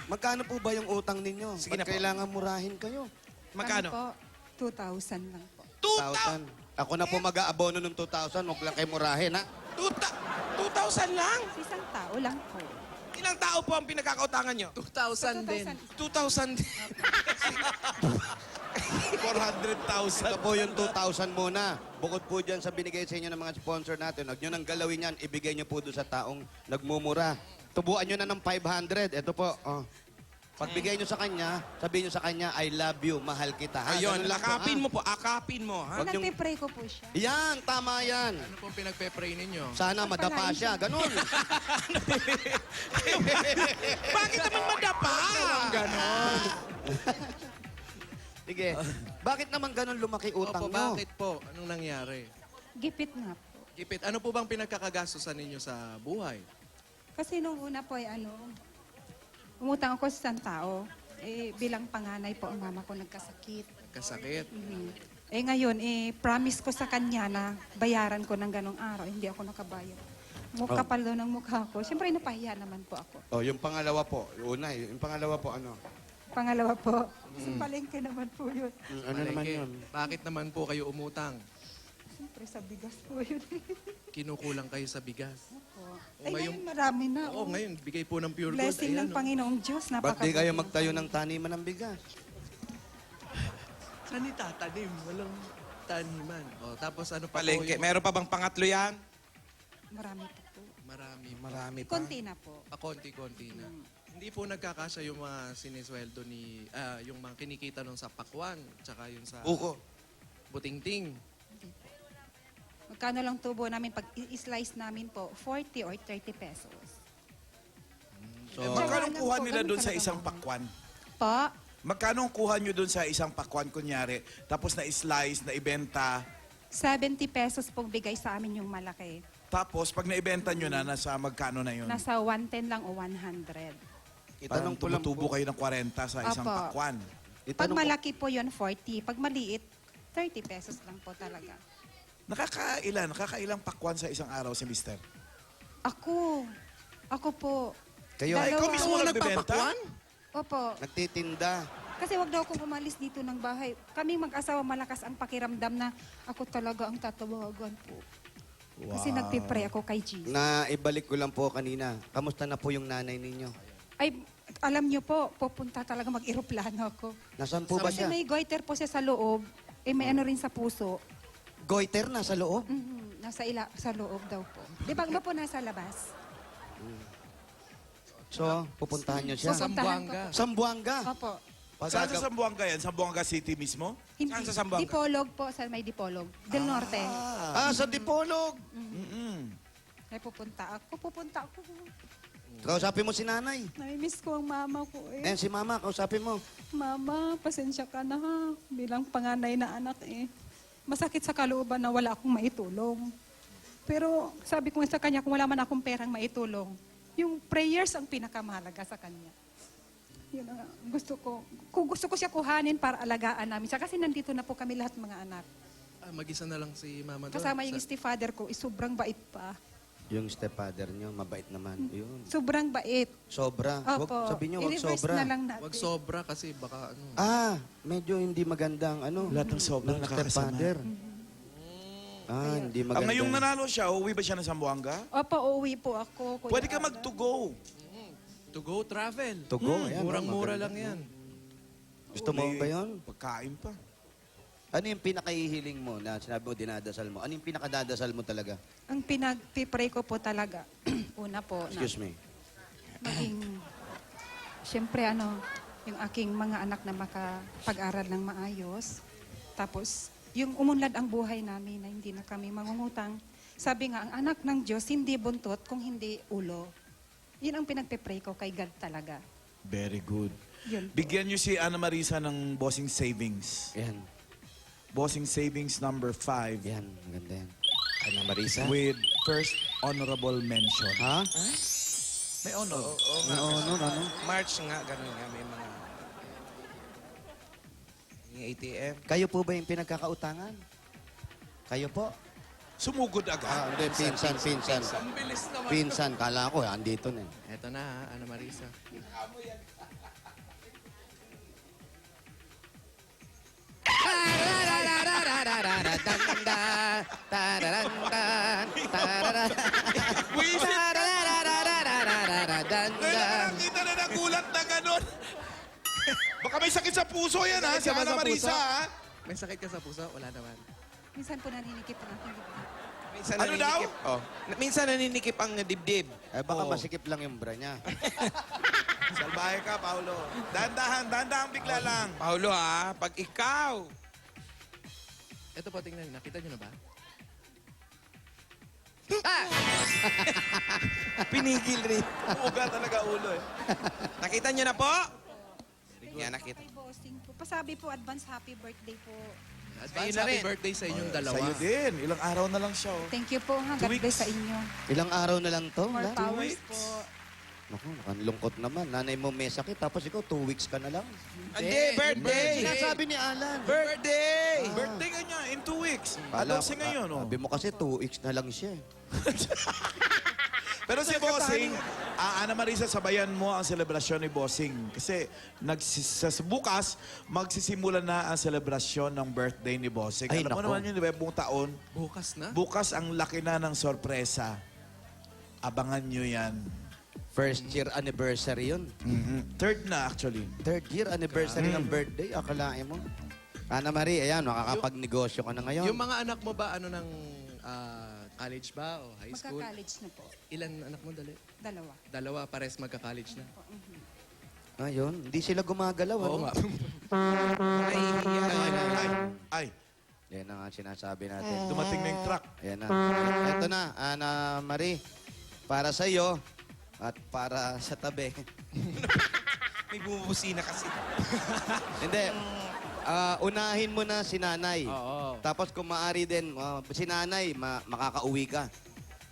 magkano po ba yung utang ninyo? Sige Ba't na po. kailangan murahin kayo? Magkano? Ano po? 2,000 lang po. 2,000. Ako na po mag-aabono ng 2,000. Huwag lang kayo murahin, ha? 2,000 lang? Isang tao lang po. Ilang tao po ang pinagkakautangan nyo? 2,000 din. 2,000 din. 400,000. Ito po yung 2,000 muna. Bukod po dyan sa binigay sa inyo ng mga sponsor natin, huwag nyo nang galawin yan, ibigay nyo po doon sa taong nagmumura. Tubuan nyo na ng 500. Ito po, oh. Pagbigay nyo sa kanya, sabihin nyo sa kanya, I love you, mahal kita. Ha? Ayun, Ganun lang po, lakapin ha? mo po, akapin mo. Ha? Wag niyong- Nagpipray ko po siya. Yan, tama yan. Ano pong pinagpe-pray ninyo? Sana madapa siya, ganun. Bakit naman madapa? Ganon. Sige, bakit naman ganun lumaki utang Opo, mo? bakit po? Anong nangyari? Gipit nga po. Gipit, ano po bang pinagkakagastusan ninyo sa buhay? Kasi nung una po ay umutang ako sa isang tao. Bilang panganay po ang mama ko nagkasakit. Kasakit. Ngayon, promise ko sa kanya na bayaran ko ng ganong araw. Hindi ako nakabayad. Kapal daw ng mukha ko. Siyempre, napahiya naman po ako. Oh, yung pangalawa po, yung una, yung pangalawa po, ano? Pangalawa po, sa palengke naman po yun. Ano naman Palengke. yun? Bakit naman po kayo umutang? Siyempre, sa bigas po yun. Kinukulang kayo sa bigas. O Ngayon marami na. Oo, ngayon, bigay po ng pure gold. Blessing ng Ayan, oh. Panginoong Diyos. Ba't di kayo magtayo ng taniman ng bigas? Saan itatanim? Walang taniman. O, tapos ano pa Palengke. po yung... Meron pa bang pangatlo yan? Marami pa po. Marami. Marami pa. Konti na po. Konti-konti na. Hindi po nagkakasya yung mga sinisweldo ni... yung mga kinikita nung sa pakwan, tsaka yung sa... Buko. Butingting. Magkano lang tubo namin pag i-slice namin po? 40 or 30 pesos. So, Magkano Wala kuha po, nila ganun doon sa talaga isang mama. pakwan? Po? Magkano ang kuha nyo doon sa isang pakwan, kunyari, tapos na-slice, na-ibenta, 70 pesos po bigay sa amin yung malaki. tapos pag na-ibenta nyo na, nasa magkano na yun? Nasa 110 lang o 100. Parang itanong ko lang tumutubo po, kayo ng 40 sa isang Apo. pakwan. Pag itanong ko, malaki po yun, 40. Pag maliit, 30 pesos lang po talaga. Nakakailang pakwan sa isang araw si Mister? Ako po. kayo, Dalawa. Ikaw mismo Oo, nagbebenta? nagpapakwan? Opo. nagtitinda. Kasi wag daw akong umalis dito ng bahay. Kaming mag-asawa, malakas ang pakiramdam na ako talaga ang tatawagan po. Kasi nagpipray ako kay Jesus. Na ibalik ko lang po kanina. Kamusta na po yung nanay ninyo? Ay, alam niyo po, pupunta talaga mag-eroplano ako. Nasaan po ba Kasi siya? may goiter po siya sa loob. May ano rin sa puso. Goiter na sa loob? Sa loob daw po. Di ba po nasa labas? So, pupuntahan nyo siya? Sa Zamboanga. Sambuanga. Opo. Saan sa Zamboanga yan? Zamboanga City mismo? Hindi. Saan sa Zamboanga? Dipolog po, sa may Dipolog. Del Norte. Sa Dipolog. Ay, pupunta ako. Kausapin mo si nanay. Nai-miss ko ang mama ko eh. Si mama, kausapin mo. Mama, pasensya ka na ha. Bilang panganay na anak eh. Masakit sa kalooban na wala akong maitulong. Pero sabi ko sa kanya, kung wala man akong perang maitulong, yung prayers ang pinakamahalaga sa kanya. Yun ang gusto ko. Kung gusto ko siya kuhanin para alagaan namin siya. Kasi nandito na po kami lahat mga anak. Mag-isa na lang si mama doon. Kasama yung stepfather ko, sobrang bait pa. Yung stepfather nyo, mabait naman. Yun. Sobrang bait. Sobra. Opo. Sabihin nyo, wag I-reverse sobra. na lang natin. Wag sobra kasi baka ano. Medyo hindi magandang Lahat ng sobra ng nakakasama. stepfather. Hindi Ang maganda. ngayong nanalo siya, uuwi ba siya ng Zamboanga? Opo, uuwi po ako. Kuya Pwede ka Aga. mag-to-go. To go travel. To go, ayan, Murang-mura maganda. lang yan. Gusto mo May ba yun? Pagkain pa. Ano yung pinakahihiling mo na sinabi mo, dinadasal mo? Ano yung pinakadadasal mo talaga? Ang pinagpipray ko po talaga, una po, na Excuse me. maging, siyempre yung aking mga anak na makapag-aral ng maayos. Tapos, yung umunlad ang buhay namin na hindi na kami mangungutang. Sabi nga, ang anak ng Diyos, hindi buntot kung hindi ulo. Yun ang pinagpipray ko kay God talaga. Very good. Yun po. Bigyan niyo si Ana Marisa ng Bossing Savings. Yan. Bossing Savings number 5 Yan, maganda yan. Ana Marisa? with first honorable mention. Ha? May honor. Ano? March nga, ganun nga. May mga... Yung ATM. Kayo po ba yung pinagkakautangan? Kayo po? Sumugod agad. Hindi, pinsan. Ang bilis naman. Pinsan, kala ko, andito na. Eto na ha, Ana Marisa. Nakakita na nagulat na ganun. Baka may sakit sa puso yan ha, si Sakit ka ba Ana sa Marisa puso? ha. May sakit ka sa puso? Wala naman. Minsan po naninikip ang aking dibdib. Minsan Ano daw? naninikip. Minsan naninikip ang dibdib. Baka masikip lang yung bra niya. Salbahe ka, Paulo. Dahan-dahan bigla lang. Paulo ha, pag ikaw. Ito po, tingnan. Nakita niyo na ba? Pinigil rin. Uga talaga ulo eh. Nakita niyo na po? Yan, nakita. Kay bossing po. Pasabi po, advance happy birthday po. Advance Sa'yo na happy rin. birthday sa inyong dalawa. Sa'yo din. Ilang araw na lang siya. Oh. Thank you po, ha. 2 God weeks. bless sa inyo. Ilang araw na lang to? More Wala? powers po. Naku, nakalungkot naman. Nanay mo may sakit, tapos ikaw 2 weeks ka na lang. Hindi, birthday. Sinasabi ni Alan. Birthday. Birthday ka niya in 2 weeks. Kala Adults ko- ngayon. Oh. Sabi mo kasi 2 weeks na lang siya. Pero si Bossing, Ana Marisa, sabayan mo ang selebrasyon ni Bossing. Kasi bukas, magsisimula na ang selebrasyon ng birthday ni Bossing. Ay, Alam mo nako. naman yun, di ba, buong taon. Bukas na? Bukas ang laki na ng sorpresa. Abangan nyo yan. First year anniversary yun. Third na actually. Third year anniversary ng birthday. Akalain mo. Ana Marie, ayan, makakapagnegosyo ka na ngayon. Yung mga anak mo ba, ano ng college ba o high school? Magka-college na po. Ilan anak mo, dali? Dalawa. Dalawa, pares magka-college na. Ayun, hindi sila gumagalaw. Oo ano? nga. Ay, Yan na nga sinasabi natin. dumating na yung truck. Ayan na. Ito na, Ana Marie. Para sa iyo at para sa tabi. May bumubusina kasi. Hindi. Unahin mo na si nanay. Oo. Tapos kung maaari din, si nanay, makakauwi ka.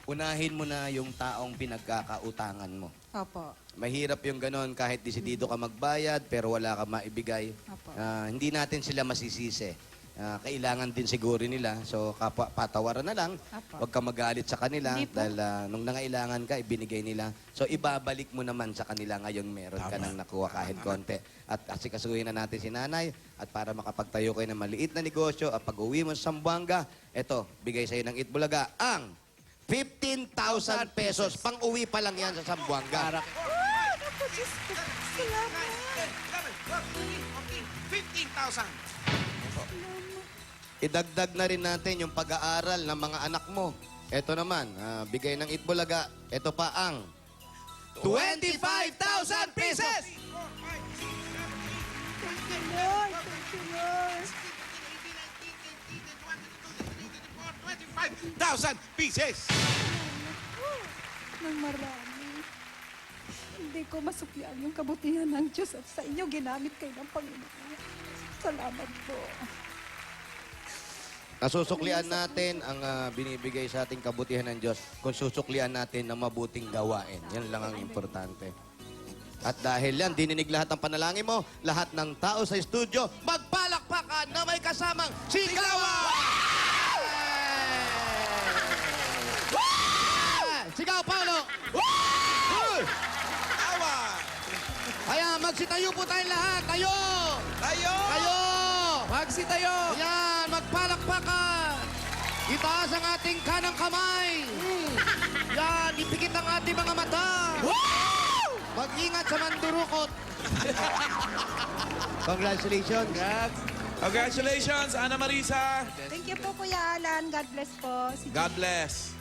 Unahin mo na yung taong pinagkakautangan mo. Opo. Mahirap yung ganon kahit desidido ka magbayad pero wala ka maibigay. Opo. Hindi natin sila masisisi. Kailangan din siguro nila. So, patawaran na lang. Apo. Huwag ka magalit sa kanila Hindi po. dahil nung nangailangan ka, ibinigay nila. So, ibabalik mo naman sa kanila ngayon meron ka nang nakuha kahit konti. At asikasuhin na natin si nanay at para makapagtayo kayo ng maliit na negosyo at pag-uwi mo sa Zamboanga, eto, bigay sa'yo ng Itbulaga ang 15,000 pesos. Pang-uwi pa lang yan sa Zamboanga. 15,000. Idagdag na rin natin yung pag-aaral ng mga anak mo. Ito naman, bigay ng Itbulaga. Ito pa ang 25,000 pieces! 25,000 pieces! Nang marami. Hindi ko masuklian yung kabutihan ng Diyos at sa inyo ginamit kayo ng Panginoon. Salamat po. Nasusuklian natin ang binibigay sa ating kabutihan ng Diyos kung susuklian natin ng mabuting gawain. Yan lang ang importante. At dahil yan, dininig lahat ng panalangin mo, lahat ng tao sa studio, magpalakpakan na may kasamang sigawan! Sigaw, Paolo! Awa! Kaya magsitayo po tayong lahat. Tayo! Tayo! Tayo! Magsitayo! Ayan, magpalakpakan! Itaas ang ating kanang kamay! Yan, ipikit ang ating mga mata! Mag-ingat sa mandurukot! Congratulations! Congratulations, Ana Marisa! Thank you po, Kuya Alan. God bless po. God bless.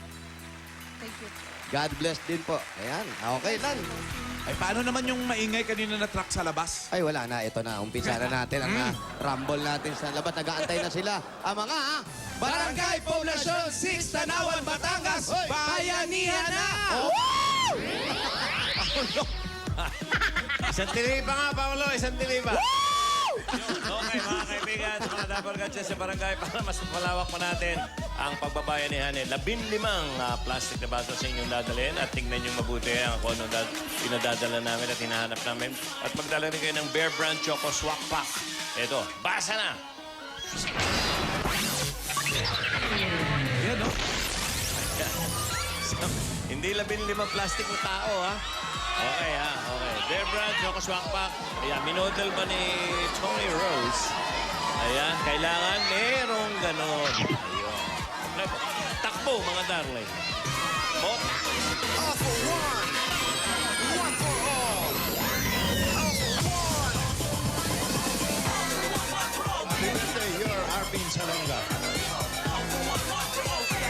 Thank you po. God bless din po. Ayan, okay lang. Ay, paano naman yung maingay kanina na truck sa labas? Ay, wala na. Ito na. Umpisa na natin ang rumble natin sa labas. Nag-aantay na sila. Ang mga Barangay Poblasyon 6, Tanawan, Batangas, Bayanihan na! Isang tilipa nga, Paolo. Isang tilipa. Okay, mga kaibigan, mga Dapper Gadgets sa barangay, para mas malawak pa natin ang pagbabayanihan. 15 plastic na baso sa inyong dadalhin at tingnan nyo mabuti ang kung ano pinadadala namin at hinahanap namin. At magdala rin kayo ng Bear Brand Choco Swak Pack. Ito, basa na! Yan, no? Hindi 15 plastic na tao, ha? Okay, ha? Okay. Bear Brand Choco Swak Pack. Ayan, minodel ba ni Tony Rose? Ayan, kailangan merong ganon. Ayun. Kompleto. Takbo, mga darling. Bot. All for one. One for all. All for one. Happy birthday, you're Arvin Salonga.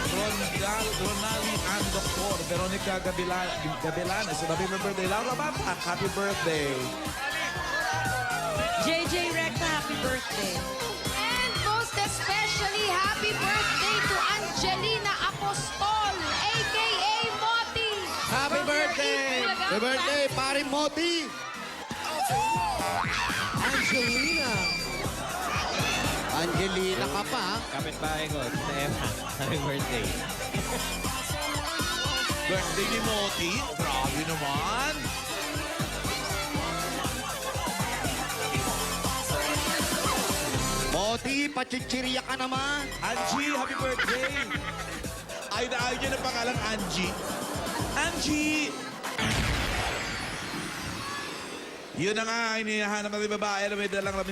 Ron Ronali and Dr. Veronica Gabilanes. So, happy birthday. Laura Batak, happy birthday. JJ Recta, happy birthday. And most especially, happy birthday to Angelina Apostol, a.k.a. Moti. Happy birthday! Happy birthday, pare Moti! Angelina. Angelina ka pa, ha? Kapitbahay ko, Tita Emma. Happy birthday. Birthday ni Moti. Grabe naman. Moti, pachichirya ka naman. Angie, happy birthday. Ay na ay niya ng pangalang Angie. Angie! Yun na nga, inihahanap natin babae na may dalang 5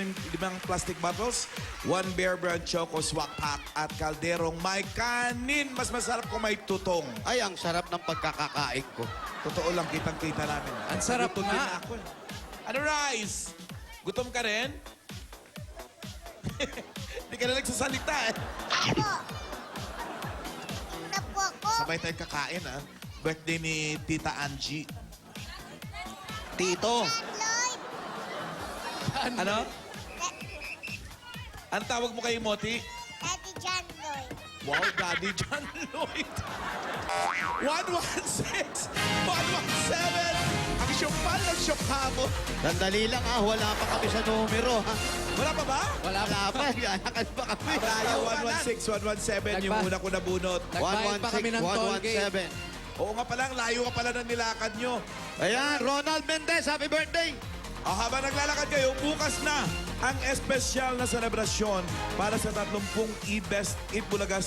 plastic bottles, 1 Bear Brand Choco Swak Pack at kalderong may kanin. Mas masarap kung may tutong. Ay, ang sarap ng pagkakakain ko. Totoo lang, kitang-kita namin. Ang sarap Gutom nga. din ako eh. Ano, Rice? Gutom ka rin? Hindi ka na nagsasalita eh. Sabay tayong kakain, ah. Birthday ni Tita Angie. Tito. Ano? Ano tawag mo kay Moti? Daddy John Lloyd. Wow, Daddy John Lloyd. 116, 117. Ang syokpan ng syokha mo. Sandali lang, ha? Wala pa kami sa numero, ha? Wala pa ba? Wala pa. Ganakan pa kami. Tayo, 116, 117 yung una ko nabunot. Nagbayad pa kami ng toll gate. 117. Oo nga pala, layo ka pala ng nilakad nyo. Ayan, Ronald Mendez, happy birthday! Habang naglalakad kayo, bukas na ang espesyal na selebrasyon para sa 30 eBest Itbulaga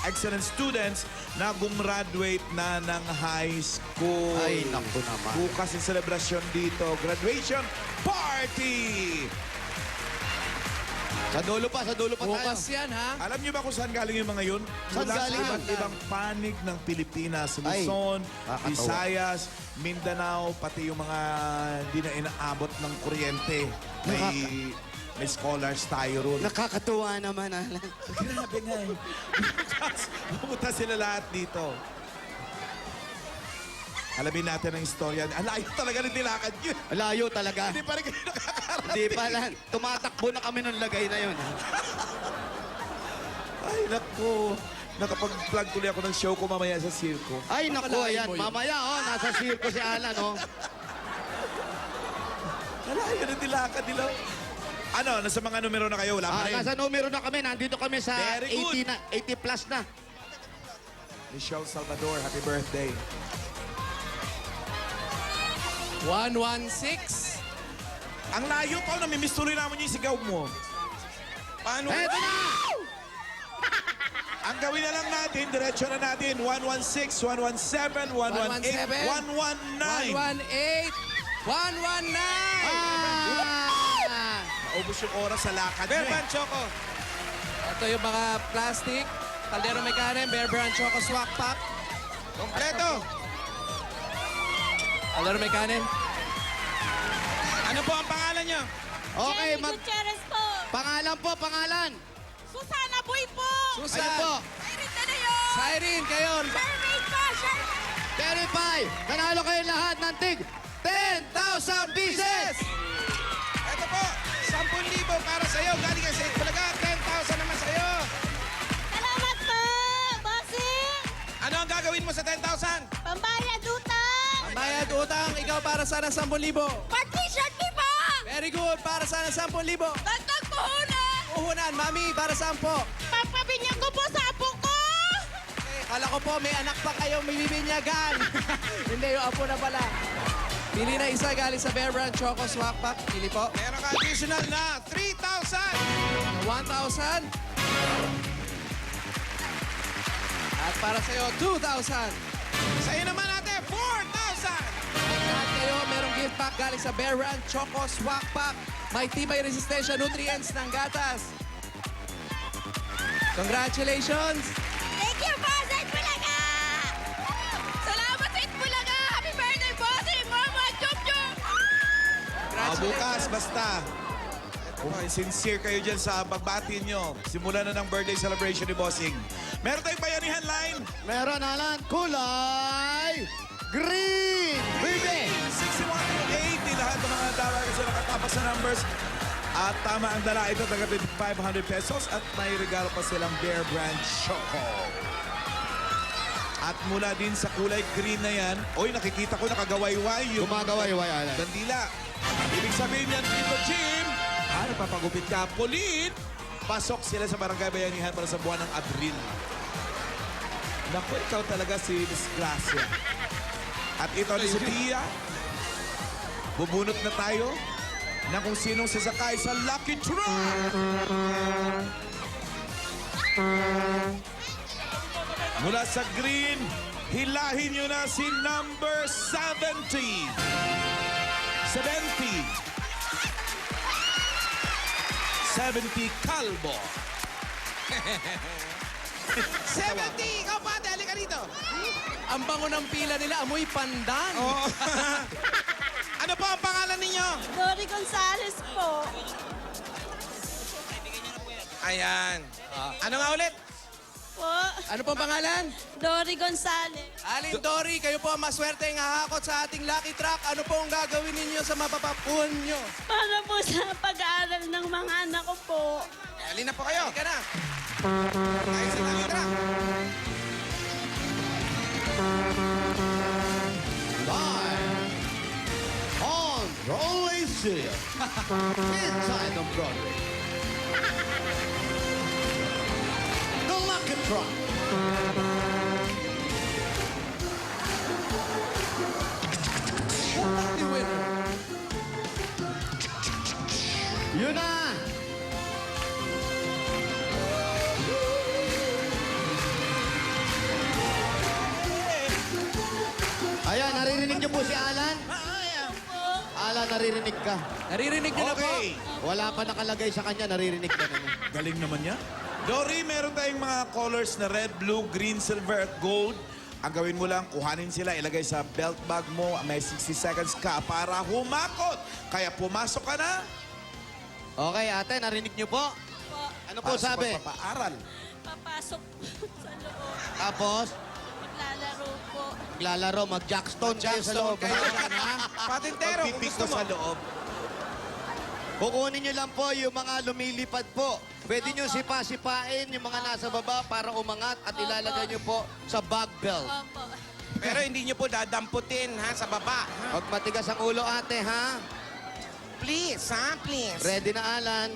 excellent students na gumraduate na ng high school. Ay, naku naman. Bukas ang selebrasyon dito, graduation party! Sa dulo pa Bukas tayo. yan, ha? Alam niyo ba kung saan galing yung mga yun? Saan Mula galing sa yan? iba't ibang panig ng Pilipinas. Ay, Luzon, nakakatawa. Visayas, Mindanao, pati yung mga hindi na inaabot ng kuryente. May scholars tayo ron. Nakakatuwa naman, Alan. Grabe nga eh. Pumunta sila lahat dito. Alamin natin ang istorya. Ang layo talaga ng nilakad yun. Layo talaga. Hindi pa rin kayo nakakarating. Hindi pa lang. Tumatakbo na kami ng lagay na yun. Ay, naku. Nakapag-plug tuloy ako ng show ko mamaya sa circo. Ay, naku, Akalain ayan. mo yun. Mamaya, nasa circo si Alan, oh. Alayo ng nilakad nila. Ano, nasa mga numero na kayo? Wala pa rin. Nasa numero na kami. Nandito kami sa Very good. 80 plus na. Michelle Salvador, happy birthday. 116. Ang layo pa, namimiss tuloy namin yung sigaw mo. Paano? Eto na! Ang gawin na lang natin, diretso na natin. 116, 117, 118, 119. 118. 119. Maubos yung oras sa lakad Bear nyo eh. Brand Choco. Ito yung mga plastic. Kaldero may kanin. Bear Brand Choco Swak Pack. Kompleto. Kaldero may kanin. Ano po ang pangalan niyo? Okay, Jenny Gutierrez po. pangalan. Susana Boy po. Susan. Ayun po. Irene na yun. Siren, kayo. Shermaine po. Shermaine. Verify! Nanalo kayo lahat ng tig 10,000 pieces! Ito po, 10,000 para sa'yo. Galing ka sa Itbulaga, 10,000 naman sa'yo. Salamat po, bossing. Ano ang gagawin mo sa 10,000? Pambayad utang. Bayad utang. Ikaw para sana 10,000. Part-t-shirt ni po. Very good. Para sana 10,000. Dagdag puhunan. Uhunan, mami, para 10. Papabinyag ko po sa apo ko. Kala ko po, may anak pa kayo may bibinyagan. Hindi, yung apo na pala. Pili na isa galing sa Bear Brand Choco Swak Pack. Pili po. Meron ka additional na 3,000. 1,000. At para sa'yo, 2,000. Sa'yo naman ate, 4,000. At kayo, merong gift pack galing sa Bear Brand Choco Swak Pack. May tibay resistensya nutrients ng gatas. Congratulations! Thank you po sa Itbulaga. Salamat sa Itbulaga. Happy birthday, bossing. Mama, chup chup. Bukas, basta. Okay, sincere kayo dyan sa pagbati nyo. Simulan na ng birthday celebration ni Bossing. Meron tayong bayanihan line. Meron, Alan. Kulay green. Baby! 61-80. Lahat ng mga dala kasi nakatapas sa numbers. At tama ang dala. Ito, tagapin 500 pesos. At may regalo pa silang Bear Brand Choco. At mula din sa kulay green na yan, oy, nakikita ko nakagawayway yung... Gumagawayway, Alan. Dandila. Ibig sabihin yan, Tito Jim, nagpapagupit ka, Pauline, pasok sila sa Barangay Bayanihan para sa buwan ng Abril. Naku, ikaw talaga si Disgrasya. At ito ni Sophia, bubunot na tayo na kung sinong sasakay sa Lucky Draw. Mula sa green, hilahin nyo na si number 70. 70 Calvo. 70! Ikaw pa, halika rito. Ang bango ng pila nila, amoy pandan. Oh. Ano po ang pangalan ninyo? Dory Gonzales po. Ayan. Ano nga ulit? Po. Ano pong pangalan? Dory Gonzales. Aling Dory, kayo po ang maswerte ang hahakot sa ating Lucky Truck. Ano po ang gagawin ninyo sa mapapapuan nyo? Para po sa pag-aaral ng mga anak ko po. Halina po kayo. Halika na. Ayun sa Lucky Truck. Live on Broadway City. Inside of Broadway. The Lucky Truck. The winner. Yun na! Ayan, naririnig niyo po si Alan? Alan, naririnig ka. Naririnig niyo na po? Okay. Wala pa nakalagay sa kanya, naririnig ka naman. Galing naman niya. Dory, meron tayong mga colors na red, blue, green, silver, at gold. Ang gawin mo lang, kuhanin sila, ilagay sa belt bag mo. May 60 seconds ka para humakot. Kaya pumasok ka na. Okay, ate, narinig niyo po? Ano po Para sa sabi? pagpapaaral. Papasok sa loob. Tapos, Maglalaro po. maglalaro, mag-jackstone kayo sa loob. Patintero, kung Magpipik gusto ka mo. sa loob. Kukunin nyo lang po yung mga lumilipad po. Pwede nyo sipa-sipain yung mga nasa baba para umangat at ilalagay nyo po sa bag belt. Opo. Pero hindi nyo po dadamputin ha, sa baba. Huwag matigas ang ulo, ate, ha? Please, ha? Please. Ready na, Alan?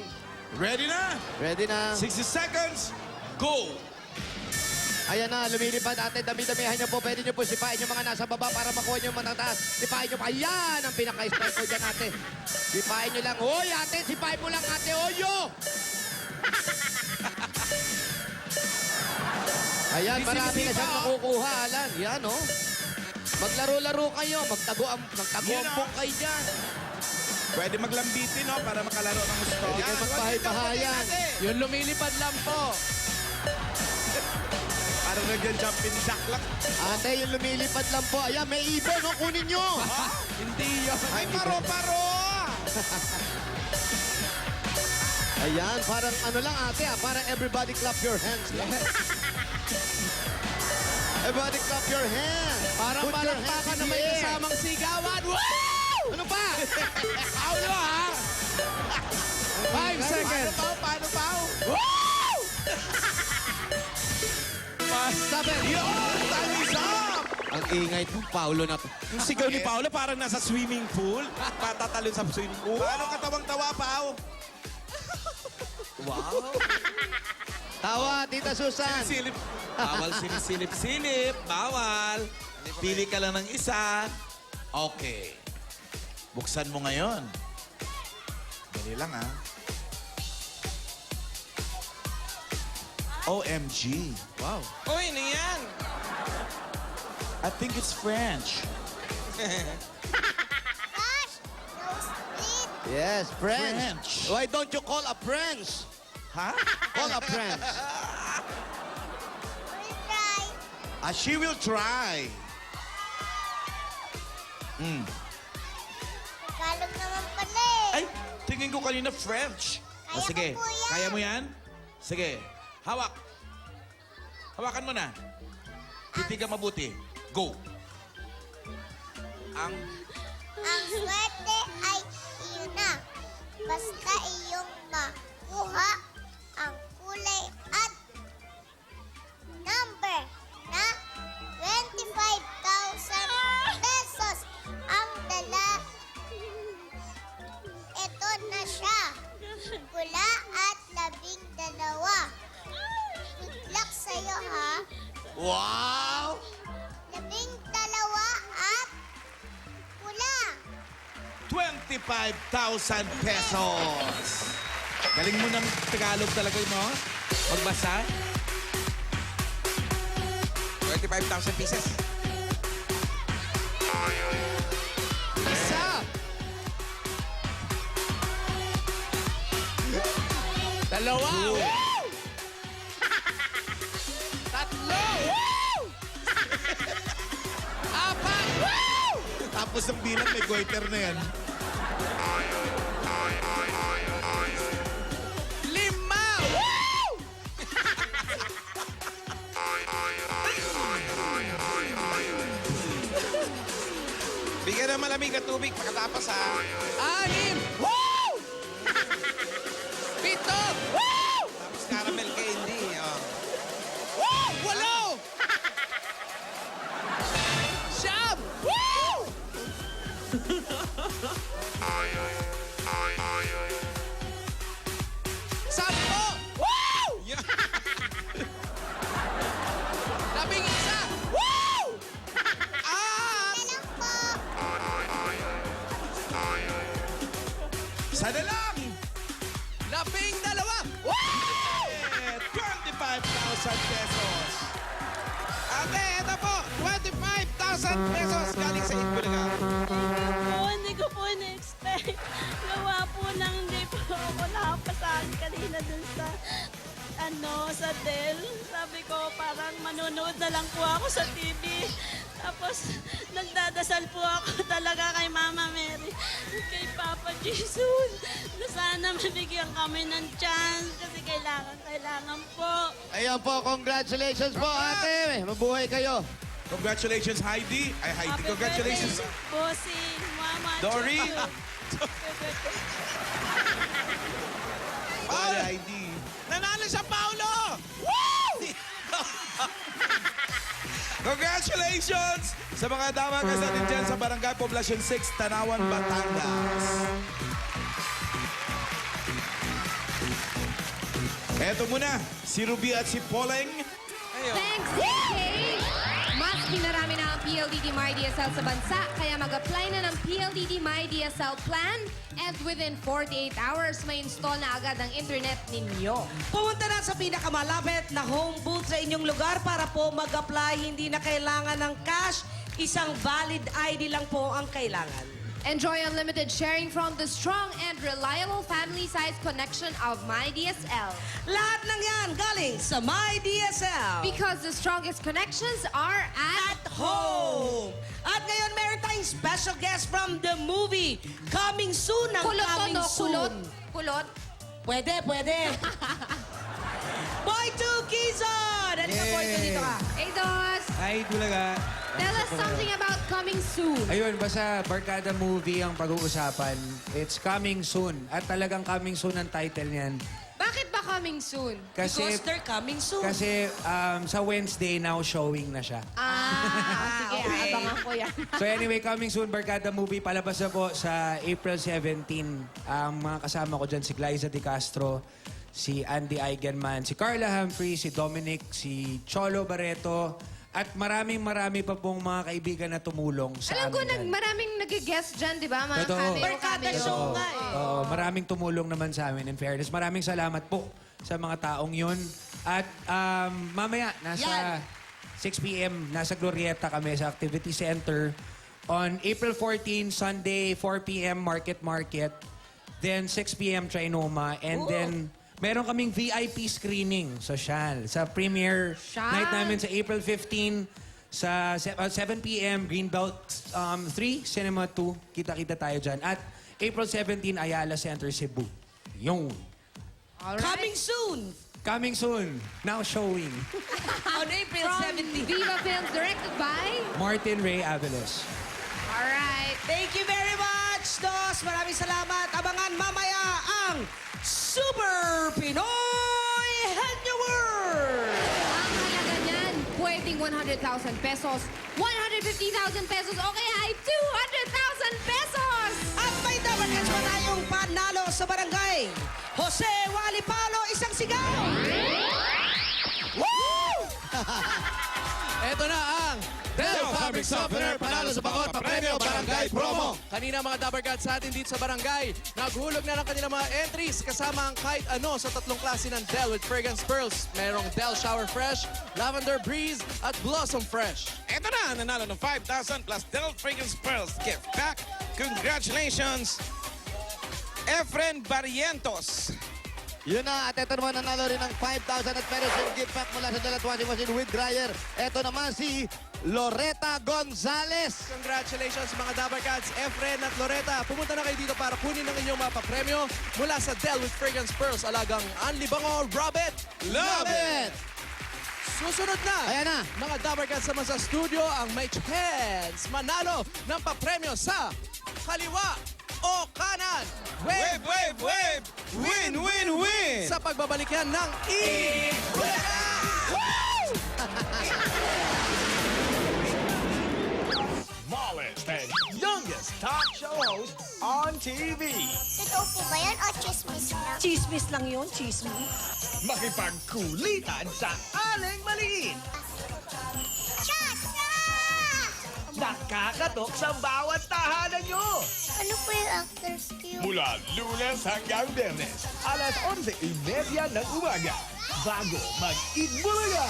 Ready na? Ready na? 60 seconds, go! Ayan na, lumilipad, ate. Dami-damihan nyo po. Pwede nyo po sipain yung mga nasa baba para makuha nyo yung matataas. Sipain nyo pa. Ayan ang pinaka-start ko dyan, ate. Sipain nyo lang. Hoy, ate, sipain mo lang, ate. Oyo! Ayan, marami na siyang makukuha, Alan. Yan, oh. Maglaro-laro kayo. Magtago-ampok kayo dyan. Pwede maglambitin, no? Para makalaro ng gusto. Pwede kayo magbahay-bahayan. Yung lumilipad lang po. Parang nag-jumping jack lang. Ate, yung lumilipad lang po. Ayan, may ibon, oh. Kunin nyo. Hindi yun. Ay, paro-paro! Ayan, parang ano lang, ate, ah. Parang everybody clap your hands lang. Everybody clap your hands. Parang Put your palakpakan hands na in may the air. kasamang sigawan. Wow! Ano pa? Aulo, ha? 5 seconds. Paano pa? Wow! 7. Time's up! Ang ingay ng Paulo na to. Yung sigaw ni Paolo parang nasa swimming pool. Patatalon sa swimming pool. Paano katawang-tawa, Pao? Wow! Tawa, Tita Susan. Silip. Bawal sinisilip-silip. Bawal. Pili ka lang ng isa. Okay. Buksan mo ngayon. Dali lang, ah. OMG. Wow. Uy, ano yan? I think it's French. Yes, French. French. Why don't you call a French? Huh? Call a French. She will try. Tagalog naman pala eh. Ay, tingin tingin ko kanina French. O Kaya sige, ko po yan. kaya mo yan? Sige, hawak. Hawakan mo na. Titigan mabuti. Go. Ang swerte ay iyo na. Basta iyong makuha ang kulay at number na 25,000 pesos ang dala. Ito na siya. Pula at 12. Good luck sa'yo, ha? wow! 12 at pula. 25,000 pesos. Galing mo ng Tagalog talaga mo. Magbasa. 25,000 pieces. Isa! Dalawa! Woo! Tatlo! Woo! Apat! Woo! Tapos ang bilang may goiter na yan. 5! Woo! Bigyan ng malamig at tubig pagkatapos, ha? 6! Woo! 7! Woo! Tapos caramel candy. Oh. Woo! 8! Siyam! Woo! 10! Woo! 11! Woo! Isa na lang! 12! Woo! 25,000 pesos. Ate, ito po. 25,000 pesos galing sa Itbulaga. Hindi ko po na-expect. Gawa po nang hindi po ako nakapasahan kanina dun sa sa Del. Sabi ko, parang manonood na lang po ako sa TV. Tapos, nagdadasal po ako talaga kay Mama Mary, kay Papa Jesus, na sana mabigyan kami ng chance kasi kailangan po. Ayan po, congratulations po, ate. Mabuhay kayo. Congratulations, Heidi. Ay, Heidi, Happy congratulations. birthday, Bossing, Mama, Dory. Paul! Heidi. Nanalo siya, Paulo! Woo! Congratulations sa mga damang kasatin dyan sa Barangay Poblacion 6, Tanawan, Batangas. Eto muna, si Ruby at si Poleng. Thanks, Kay! Mas pinarami na ang PLDT MyDSL sa bansa, kaya mag-apply na ng PLDT MyDSL plan and within 48 hours, may install na agad ang internet ninyo. Pumunta na sa pinakamalapit na home booth sa inyong lugar para po mag-apply. Hindi na kailangan ng cash. Isang valid ID lang po ang kailangan. Enjoy unlimited sharing from the strong and reliable family-sized connection of MyDSL. Lahat ng yan galing sa MyDSL. Because the strongest connections are at home. At ngayon, meron tayong special guest from the movie. Coming soon ang Kulot to, coming no? soon. Kulot? Pwede. Boy 2 Kizon! Ano ka, Boy 2 dito ka? Hey, Dos! Ay, Bulaga. Tell us something about coming soon. Ayun, basta Barkada Movie ang pag-uusapan. It's coming soon. At talagang coming soon ang title niyan. Bakit ba coming soon? Kasi, Because they're coming soon. Kasi sa Wednesday now showing na siya. Sige, abangan ko yan. So anyway, coming soon, Barkada Movie. Palabas na po sa April 17. Ang mga kasama ko dyan, si Glyza De Castro, si Andy Eigenman, si Carla Humphrey, si Dominic, si Cholo Barreto, at marami pa pong mga kaibigan na tumulong sa Alam ko, amin. maraming nag-guest dyan, di ba? Mga Totoo. cameo. Barkada show nga eh. Oo, maraming tumulong naman sa amin. In fairness, maraming salamat po sa mga taong yun. At mamaya, nasa 6 p.m., nasa Glorieta kami sa Activity Center. On April 14, Sunday, 4 p.m., Market. Then 6 p.m., Trinoma. And then, meron kaming VIP screening sa Shal. Sa premiere night namin sa April 15, sa 7 p.m., Greenbelt 3, Cinema 2. Kita-kita tayo dyan. At April 17, Ayala Center, Cebu. Yun. Coming soon. Coming soon. Now showing. On April From 17. Viva Films, directed by... Martin Ray Avalos. Alright. Thank you very much, Dos. Maraming salamat. Abangan mamaya ang Super Pinoy Henyo World. Ang halaga niyan, pwedeng 100,000 pesos, 150,000 pesos, o kaya ay 200,000 pesos! At may dapat pa tayong panalo sa barangay. Jose Walipalo, isang sigaw! Woo! Eto na ang Del Fabric Softener, panalo sa Bakot, papremyo, Barangay Promo. Kanina mga Dabarkad sa atin dito sa barangay, naghulog na ng kanilang mga entries kasama ang kahit ano sa tatlong klase ng Del with Fragrance Pearls. Merong Del Shower Fresh, Lavender Breeze, at Blossom Fresh. Eto na, nanalo ng 5,000 plus Del Fragrance Pearls gift pack. Congratulations, Efren Barrientos. Yun na, at ito naman nanalo rin ng 5,000 at meron siyang gift pack mula sa Delat Washing Machine with dryer. Ito naman si Loretta Gonzales. Congratulations mga Dabarkads, Efren at Loretta. Pumunta na kayo dito para kunin ang inyong mapapremyo mula sa Del with Fragrance Pearls. Alagang Anli Bango, Robert, Love it! Susunod na, Ayan na. mga Dabarkads sa sa studio ang may chance manalo ng papremyo sa kaliwa o kanan. Wave, wave, wave! Win, win, win! Sa pagbabalik yan ng I-Bulaga! Smallest and youngest talk show host on TV. Totoo po ba yan o chismis lang? Chismis lang yun, chismis. Makipagkulitan sa Aling Maliit. Nakakatok sa bawat tahanan nyo. Ano po yung actor's cue? Mula Lunes hanggang Biyernes, alas 11:30 ng umaga, bago mag-Itbulaga.